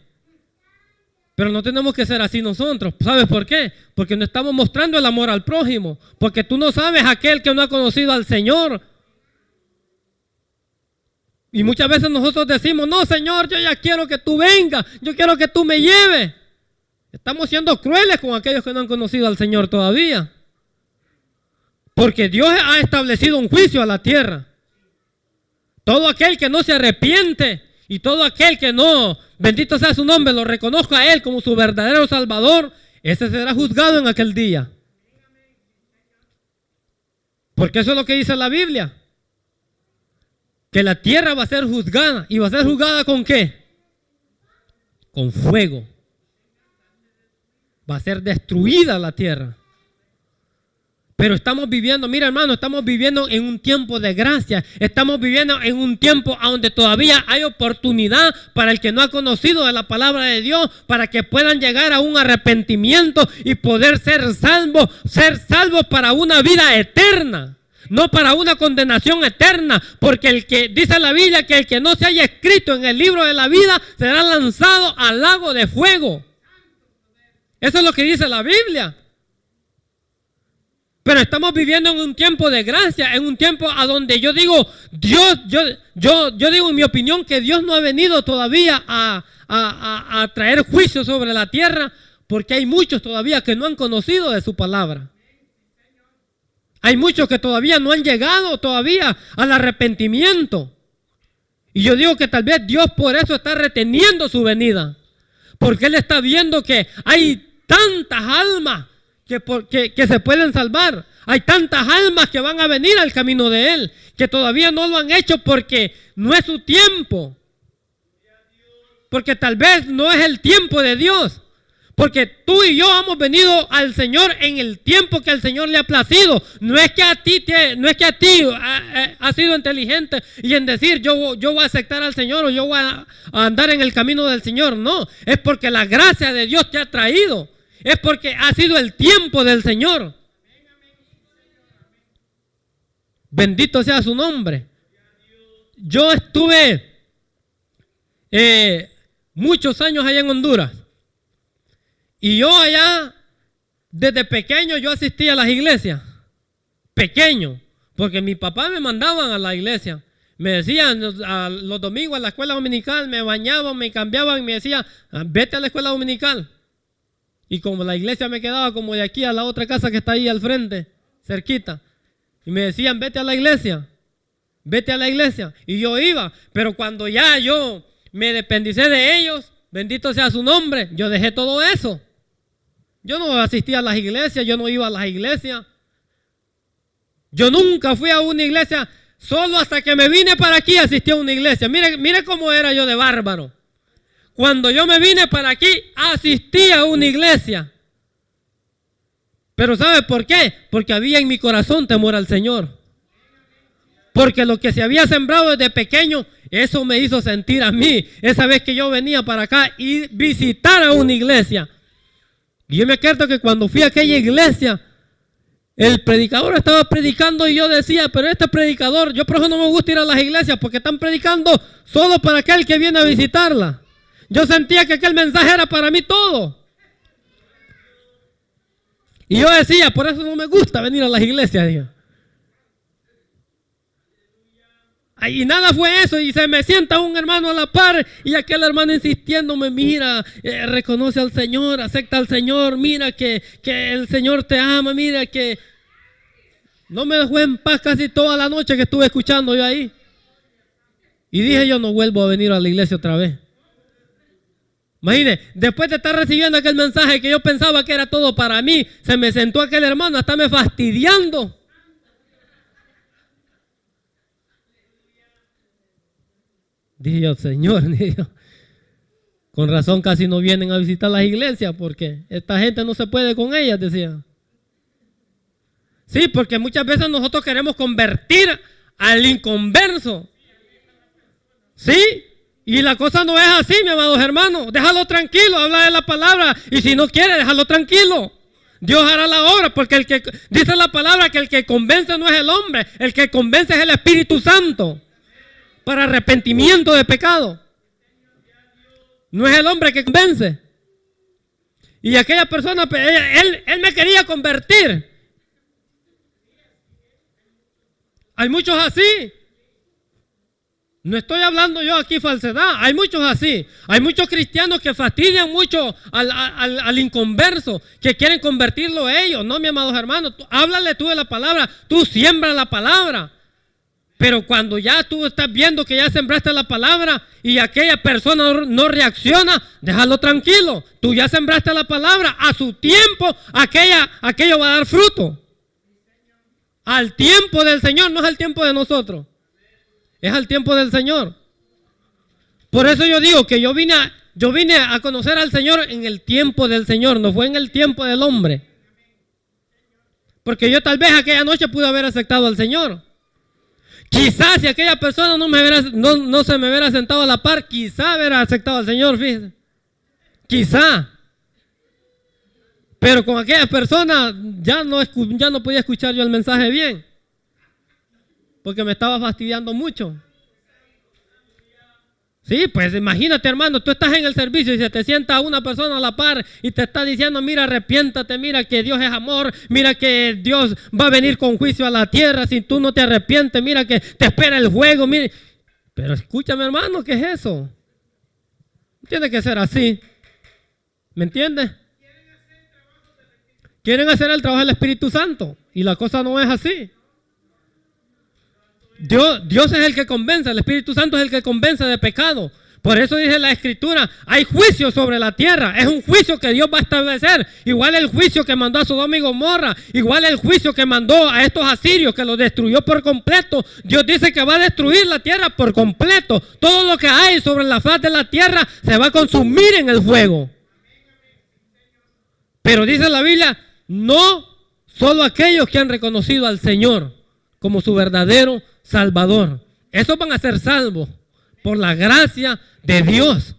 Pero no tenemos que ser así nosotros. ¿Sabes por qué? Porque no estamos mostrando el amor al prójimo. Porque tú no sabes aquel que no ha conocido al Señor. Y muchas veces nosotros decimos, no, Señor, yo ya quiero que tú vengas. Yo quiero que tú me lleves. Estamos siendo crueles con aquellos que no han conocido al Señor todavía. Porque Dios ha establecido un juicio a la tierra. Todo aquel que no se arrepiente y todo aquel que no, bendito sea su nombre, lo reconozca a Él como su verdadero Salvador, ese será juzgado en aquel día. Porque eso es lo que dice la Biblia. Que la tierra va a ser juzgada. ¿Y va a ser juzgada con qué? Con fuego. Va a ser destruida la tierra. Pero estamos viviendo, mira hermano, estamos viviendo en un tiempo de gracia. Estamos viviendo en un tiempo donde todavía hay oportunidad para el que no ha conocido de la palabra de Dios, para que puedan llegar a un arrepentimiento y poder ser salvos para una vida eterna. No para una condenación eterna, porque el que dice la Biblia que el que no se haya escrito en el libro de la vida será lanzado al lago de fuego. Eso es lo que dice la Biblia. Pero estamos viviendo en un tiempo de gracia, en un tiempo a donde yo digo, yo digo en mi opinión que Dios no ha venido todavía a traer juicio sobre la tierra, porque hay muchos todavía que no han conocido de su palabra. Hay muchos que todavía no han llegado todavía al arrepentimiento. Y yo digo que tal vez Dios por eso está reteniendo su venida. Porque Él está viendo que hay tantas almas que se pueden salvar. Hay tantas almas que van a venir al camino de Él, que todavía no lo han hecho porque no es su tiempo. Porque tal vez no es el tiempo de Dios. Porque tú y yo hemos venido al Señor en el tiempo que al Señor le ha placido. No es que a ti has sido inteligente y en decir yo voy a aceptar al Señor o yo voy a andar en el camino del Señor. No, es porque la gracia de Dios te ha traído. Es porque ha sido el tiempo del Señor. Bendito sea su nombre. Yo estuve muchos años allá en Honduras. Y yo allá, desde pequeño, yo asistía a las iglesias. Pequeño. Porque mi papá me mandaban a la iglesia. Me decían los domingos a la escuela dominical, me bañaban, me cambiaban y me decían, vete a la escuela dominical. Y como la iglesia me quedaba como de aquí a la otra casa que está ahí al frente, cerquita. Y me decían, vete a la iglesia. Vete a la iglesia. Y yo iba. Pero cuando ya yo me dependicé de ellos, bendito sea su nombre, yo dejé todo eso. Yo no asistía a las iglesias, yo no iba a las iglesias. Yo nunca fui a una iglesia, solo hasta que me vine para aquí asistí a una iglesia. Mire cómo era yo de bárbaro. Cuando yo me vine para aquí, asistí a una iglesia. Pero ¿sabe por qué? Porque había en mi corazón temor al Señor. Porque lo que se había sembrado desde pequeño, eso me hizo sentir a mí. Esa vez que yo venía para acá y visitar a una iglesia. Y yo me acuerdo que cuando fui a aquella iglesia, el predicador estaba predicando y yo decía, pero este predicador, yo por eso no me gusta ir a las iglesias, porque están predicando solo para aquel que viene a visitarla. Yo sentía que aquel mensaje era para mí todo. Y yo decía, por eso no me gusta venir a las iglesias, digo. Y nada fue eso, y se me sienta un hermano a la par, y aquel hermano insistiéndome, mira, reconoce al Señor, acepta al Señor, mira que el Señor te ama, mira que... No me dejó en paz casi toda la noche que estuve escuchando yo ahí. Y dije, yo no vuelvo a venir a la iglesia otra vez. Imagínate, después de estar recibiendo aquel mensaje que yo pensaba que era todo para mí, se me sentó aquel hermano a estarme fastidiando. Dije yo, Señor, con razón casi no vienen a visitar las iglesias porque esta gente no se puede con ellas, decía. Sí, porque muchas veces nosotros queremos convertir al inconverso. Sí, y la cosa no es así, mi amados hermanos. Déjalo tranquilo, habla de la palabra. Y si no quiere, déjalo tranquilo. Dios hará la obra, porque el que dice la palabra que el que convence no es el hombre, el que convence es el Espíritu Santo. Para arrepentimiento de pecado. No es el hombre que convence. Y aquella persona, él me quería convertir. Hay muchos así. No estoy hablando yo aquí falsedad. Hay muchos así. Hay muchos cristianos que fastidian mucho al inconverso, que quieren convertirlo a ellos. No, mi amados hermanos, háblale tú de la palabra. Tú siembra la palabra. Pero cuando ya tú estás viendo que ya sembraste la palabra y aquella persona no reacciona, déjalo tranquilo. Tú ya sembraste la palabra, a su tiempo aquello va a dar fruto. Al tiempo del Señor, no es al tiempo de nosotros. Es al tiempo del Señor. Por eso yo digo que yo vine a conocer al Señor en el tiempo del Señor, no fue en el tiempo del hombre. Porque yo tal vez aquella noche pude haber aceptado al Señor. Quizás si aquella persona no se me hubiera sentado a la par, quizá hubiera aceptado al Señor, fíjese. Quizá. Pero con aquella persona ya no podía escuchar yo el mensaje bien. Porque me estaba fastidiando mucho. Sí, pues imagínate, hermano, tú estás en el servicio y se te sienta una persona a la par y te está diciendo, mira, arrepiéntate, mira que Dios es amor, mira que Dios va a venir con juicio a la tierra si tú no te arrepientes, mira que te espera el juego, mire. Pero escúchame, hermano, ¿qué es eso? Tiene que ser así. ¿Me entiendes? Quieren hacer el trabajo del Espíritu Santo y la cosa no es así. Dios es el que convence, el Espíritu Santo es el que convence de pecado. Por eso dice la Escritura, hay juicio sobre la tierra. Es un juicio que Dios va a establecer. Igual el juicio que mandó a Sodoma y Gomorra. Igual el juicio que mandó a estos asirios, que los destruyó por completo. Dios dice que va a destruir la tierra por completo. Todo lo que hay sobre la faz de la tierra se va a consumir en el fuego. Pero dice la Biblia, no solo aquellos que han reconocido al Señor como su verdadero Salvador. Esos van a ser salvos por la gracia de Dios.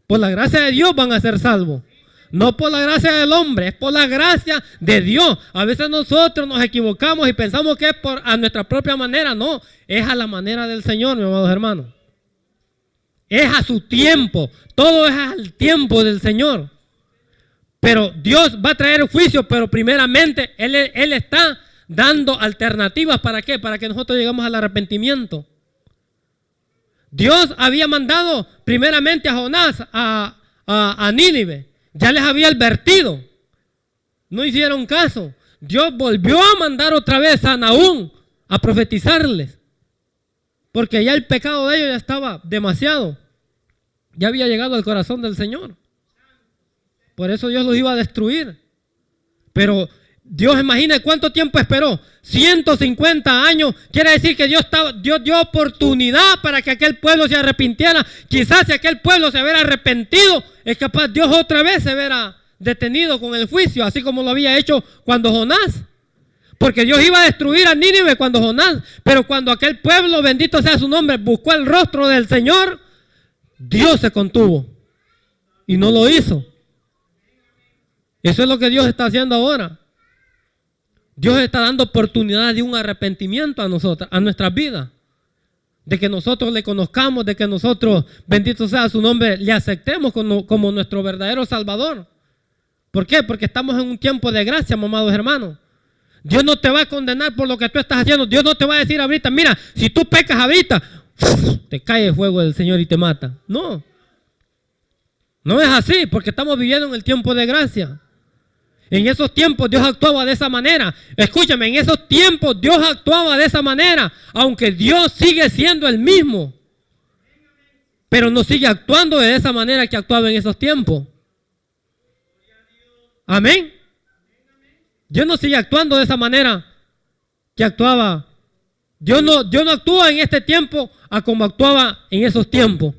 Por la gracia de Dios van a ser salvos. No por la gracia del hombre, es por la gracia de Dios. A veces nosotros nos equivocamos y pensamos que es a nuestra propia manera. No, es a la manera del Señor, mis amados hermanos. Es a su tiempo. Todo es al tiempo del Señor. Pero Dios va a traer juicio, pero primeramente Él está dando alternativas. ¿Para qué? Para que nosotros lleguemos al arrepentimiento. Dios había mandado primeramente a Jonás a Nínive. Ya les había advertido. No hicieron caso. Dios volvió a mandar otra vez a Nahum a profetizarles. Porque ya el pecado de ellos ya estaba demasiado. Ya había llegado al corazón del Señor. Por eso Dios los iba a destruir. Pero Dios, imagina cuánto tiempo esperó. 150 años. Quiere decir que Dios dio oportunidad para que aquel pueblo se arrepintiera. Quizás si aquel pueblo se hubiera arrepentido, es capaz Dios otra vez se hubiera detenido con el juicio, así como lo había hecho cuando Jonás. Porque Dios iba a destruir a Nínive cuando Jonás. Pero cuando aquel pueblo, bendito sea su nombre, buscó el rostro del Señor, Dios se contuvo y no lo hizo. Eso es lo que Dios está haciendo ahora. Dios está dando oportunidad de un arrepentimiento a nosotros, a nuestras vidas. De que nosotros le conozcamos, de que nosotros, bendito sea su nombre, le aceptemos como nuestro verdadero Salvador. ¿Por qué? Porque estamos en un tiempo de gracia, amados hermanos. Dios no te va a condenar por lo que tú estás haciendo. Dios no te va a decir ahorita, mira, si tú pecas ahorita, te cae el fuego del Señor y te mata. No. No es así, porque estamos viviendo en el tiempo de gracia. En esos tiempos Dios actuaba de esa manera. Escúchame, en esos tiempos Dios actuaba de esa manera. Aunque Dios sigue siendo el mismo. Pero no sigue actuando de esa manera que actuaba en esos tiempos. Amén. Dios no sigue actuando de esa manera que actuaba. Dios no actúa en este tiempo a como actuaba en esos tiempos.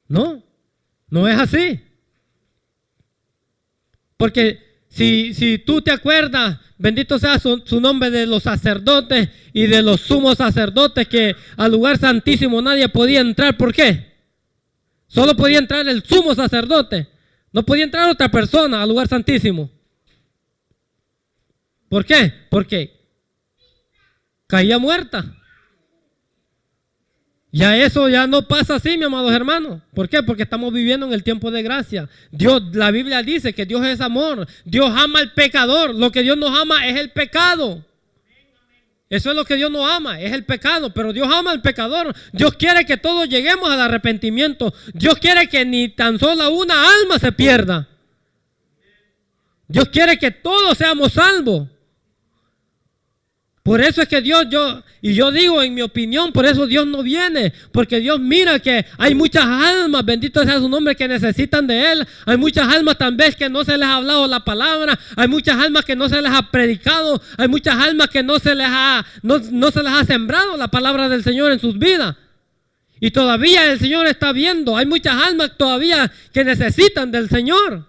No, no es así. Porque si tú te acuerdas, bendito sea su nombre, de los sacerdotes y de los sumos sacerdotes, que al lugar santísimo nadie podía entrar. ¿Por qué? Solo podía entrar el sumo sacerdote. No podía entrar otra persona al lugar santísimo. ¿Por qué? Porque caía muerta. Ya eso ya no pasa así, mis amados hermanos. ¿Por qué? Porque estamos viviendo en el tiempo de gracia. Dios, la Biblia dice que Dios es amor. Dios ama al pecador. Lo que Dios nos ama es el pecado. Eso es lo que Dios nos ama, es el pecado. Pero Dios ama al pecador. Dios quiere que todos lleguemos al arrepentimiento. Dios quiere que ni tan solo una alma se pierda. Dios quiere que todos seamos salvos. Por eso es que Dios, yo digo en mi opinión, por eso Dios no viene, porque Dios mira que hay muchas almas, bendito sea su nombre, que necesitan de Él. Hay muchas almas tal vez que no se les ha hablado la palabra, hay muchas almas que no se les ha predicado, hay muchas almas que no se les ha sembrado la palabra del Señor en sus vidas. Y todavía el Señor está viendo, hay muchas almas todavía que necesitan del Señor.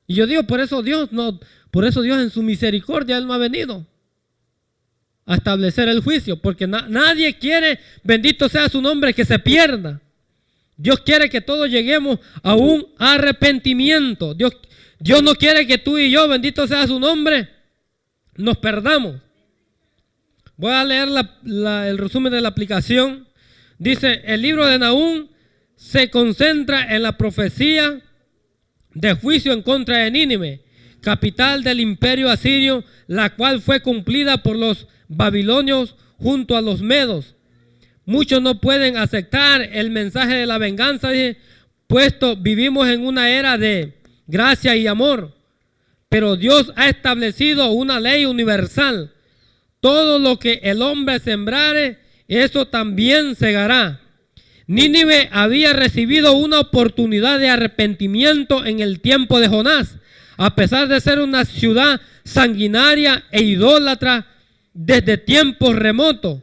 Y yo digo, por eso Dios en su misericordia Él no ha venido a establecer el juicio, porque nadie quiere, bendito sea su nombre, que se pierda. Dios quiere que todos lleguemos a un arrepentimiento. Dios no quiere que tú y yo, bendito sea su nombre, nos perdamos. Voy a leer el resumen de la aplicación. Dice, el libro de Nahum se concentra en la profecía de juicio en contra de Nínive, capital del imperio asirio, la cual fue cumplida por los babilonios junto a los medos. Muchos no pueden aceptar el mensaje de la venganza, puesto vivimos en una era de gracia y amor. Pero Dios ha establecido una ley universal. Todo lo que el hombre sembrare, eso también segará. Nínive había recibido una oportunidad de arrepentimiento en el tiempo de Jonás, a pesar de ser una ciudad sanguinaria e idólatra desde tiempos remotos,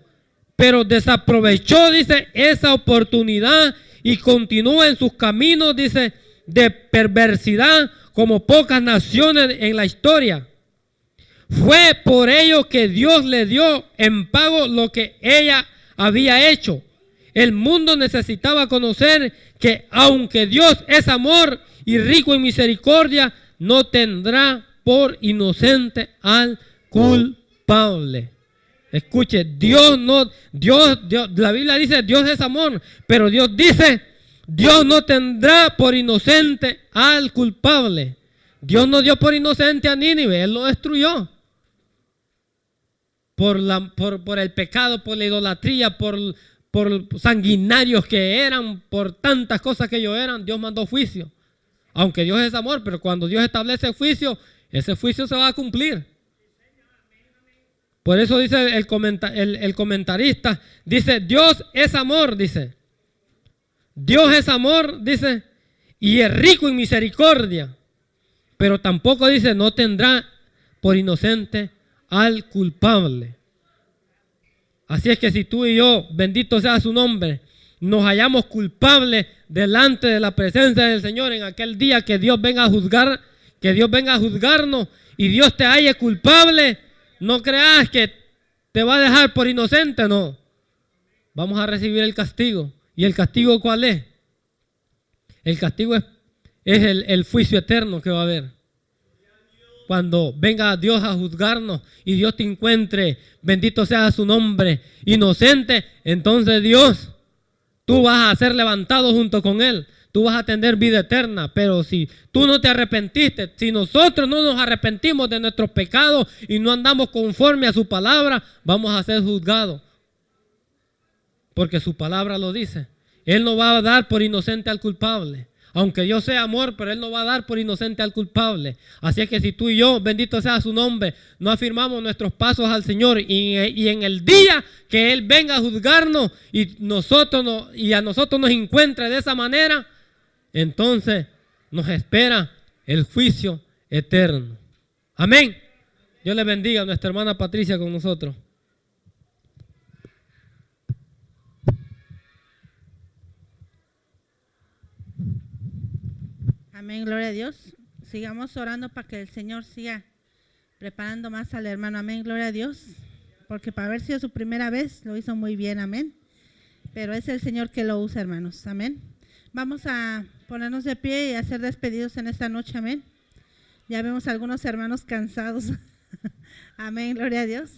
pero desaprovechó, dice, esa oportunidad y continúa en sus caminos, dice, de perversidad como pocas naciones en la historia. Fue por ello que Dios le dio en pago lo que ella había hecho. El mundo necesitaba conocer que aunque Dios es amor y rico en misericordia, no tendrá por inocente al culpable. Escuche, la Biblia dice Dios es amor, pero Dios dice, Dios no tendrá por inocente al culpable. Dios no dio por inocente a Nínive, Él lo destruyó. Por el pecado, por la idolatría, por sanguinarios que eran, por tantas cosas que ellos eran, Dios mandó juicio. Aunque Dios es amor, pero cuando Dios establece juicio, ese juicio se va a cumplir. Por eso dice el comentarista, dice, Dios es amor, dice. Dios es amor, dice, y es rico en misericordia. Pero tampoco dice, no tendrá por inocente al culpable. Así es que si tú y yo, bendito sea su nombre, nos hallamos culpables delante de la presencia del Señor en aquel día que Dios venga a juzgar, que Dios venga a juzgarnos y Dios te halle culpable, no creas que te va a dejar por inocente, no. Vamos a recibir el castigo. ¿Y el castigo cuál es? El castigo es el juicio eterno que va a haber. Cuando venga Dios a juzgarnos y Dios te encuentre, bendito sea su nombre, inocente, entonces Dios, tú vas a ser levantado junto con Él. Tú vas a tener vida eterna, pero si tú no te arrepentiste, si nosotros no nos arrepentimos de nuestros pecados y no andamos conforme a su palabra, vamos a ser juzgados. Porque su palabra lo dice. Él no va a dar por inocente al culpable. Aunque Dios sea amor, pero Él no va a dar por inocente al culpable. Así es que si tú y yo, bendito sea su nombre, no afirmamos nuestros pasos al Señor y en el día que Él venga a juzgarnos y a nosotros nos encuentre de esa manera, entonces nos espera el juicio eterno. Amén. Dios le bendiga a nuestra hermana Patricia con nosotros. Amén, gloria a Dios. Sigamos orando para que el Señor siga preparando más al hermano. Amén, gloria a Dios. Porque para haber sido su primera vez, lo hizo muy bien, amén. Pero es el Señor que lo usa, hermanos, amén. Vamos a ponernos de pie y a ser despedidos en esta noche, amén. Ya vemos a algunos hermanos cansados. Amén, gloria a Dios.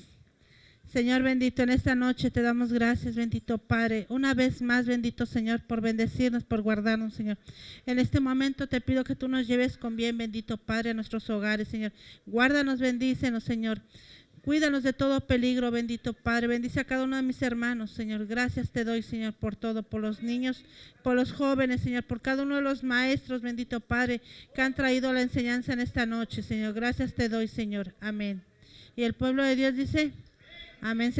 Señor bendito, en esta noche te damos gracias, bendito Padre. Una vez más, bendito Señor, por bendecirnos, por guardarnos, Señor. En este momento te pido que tú nos lleves con bien, bendito Padre, a nuestros hogares, Señor. Guárdanos, bendícenos, Señor. Cuídanos de todo peligro, bendito Padre. Bendice a cada uno de mis hermanos, Señor. Gracias te doy, Señor, por todo, por los niños, por los jóvenes, Señor, por cada uno de los maestros, bendito Padre, que han traído la enseñanza en esta noche, Señor. Gracias te doy, Señor. Amén. Y el pueblo de Dios dice, amén.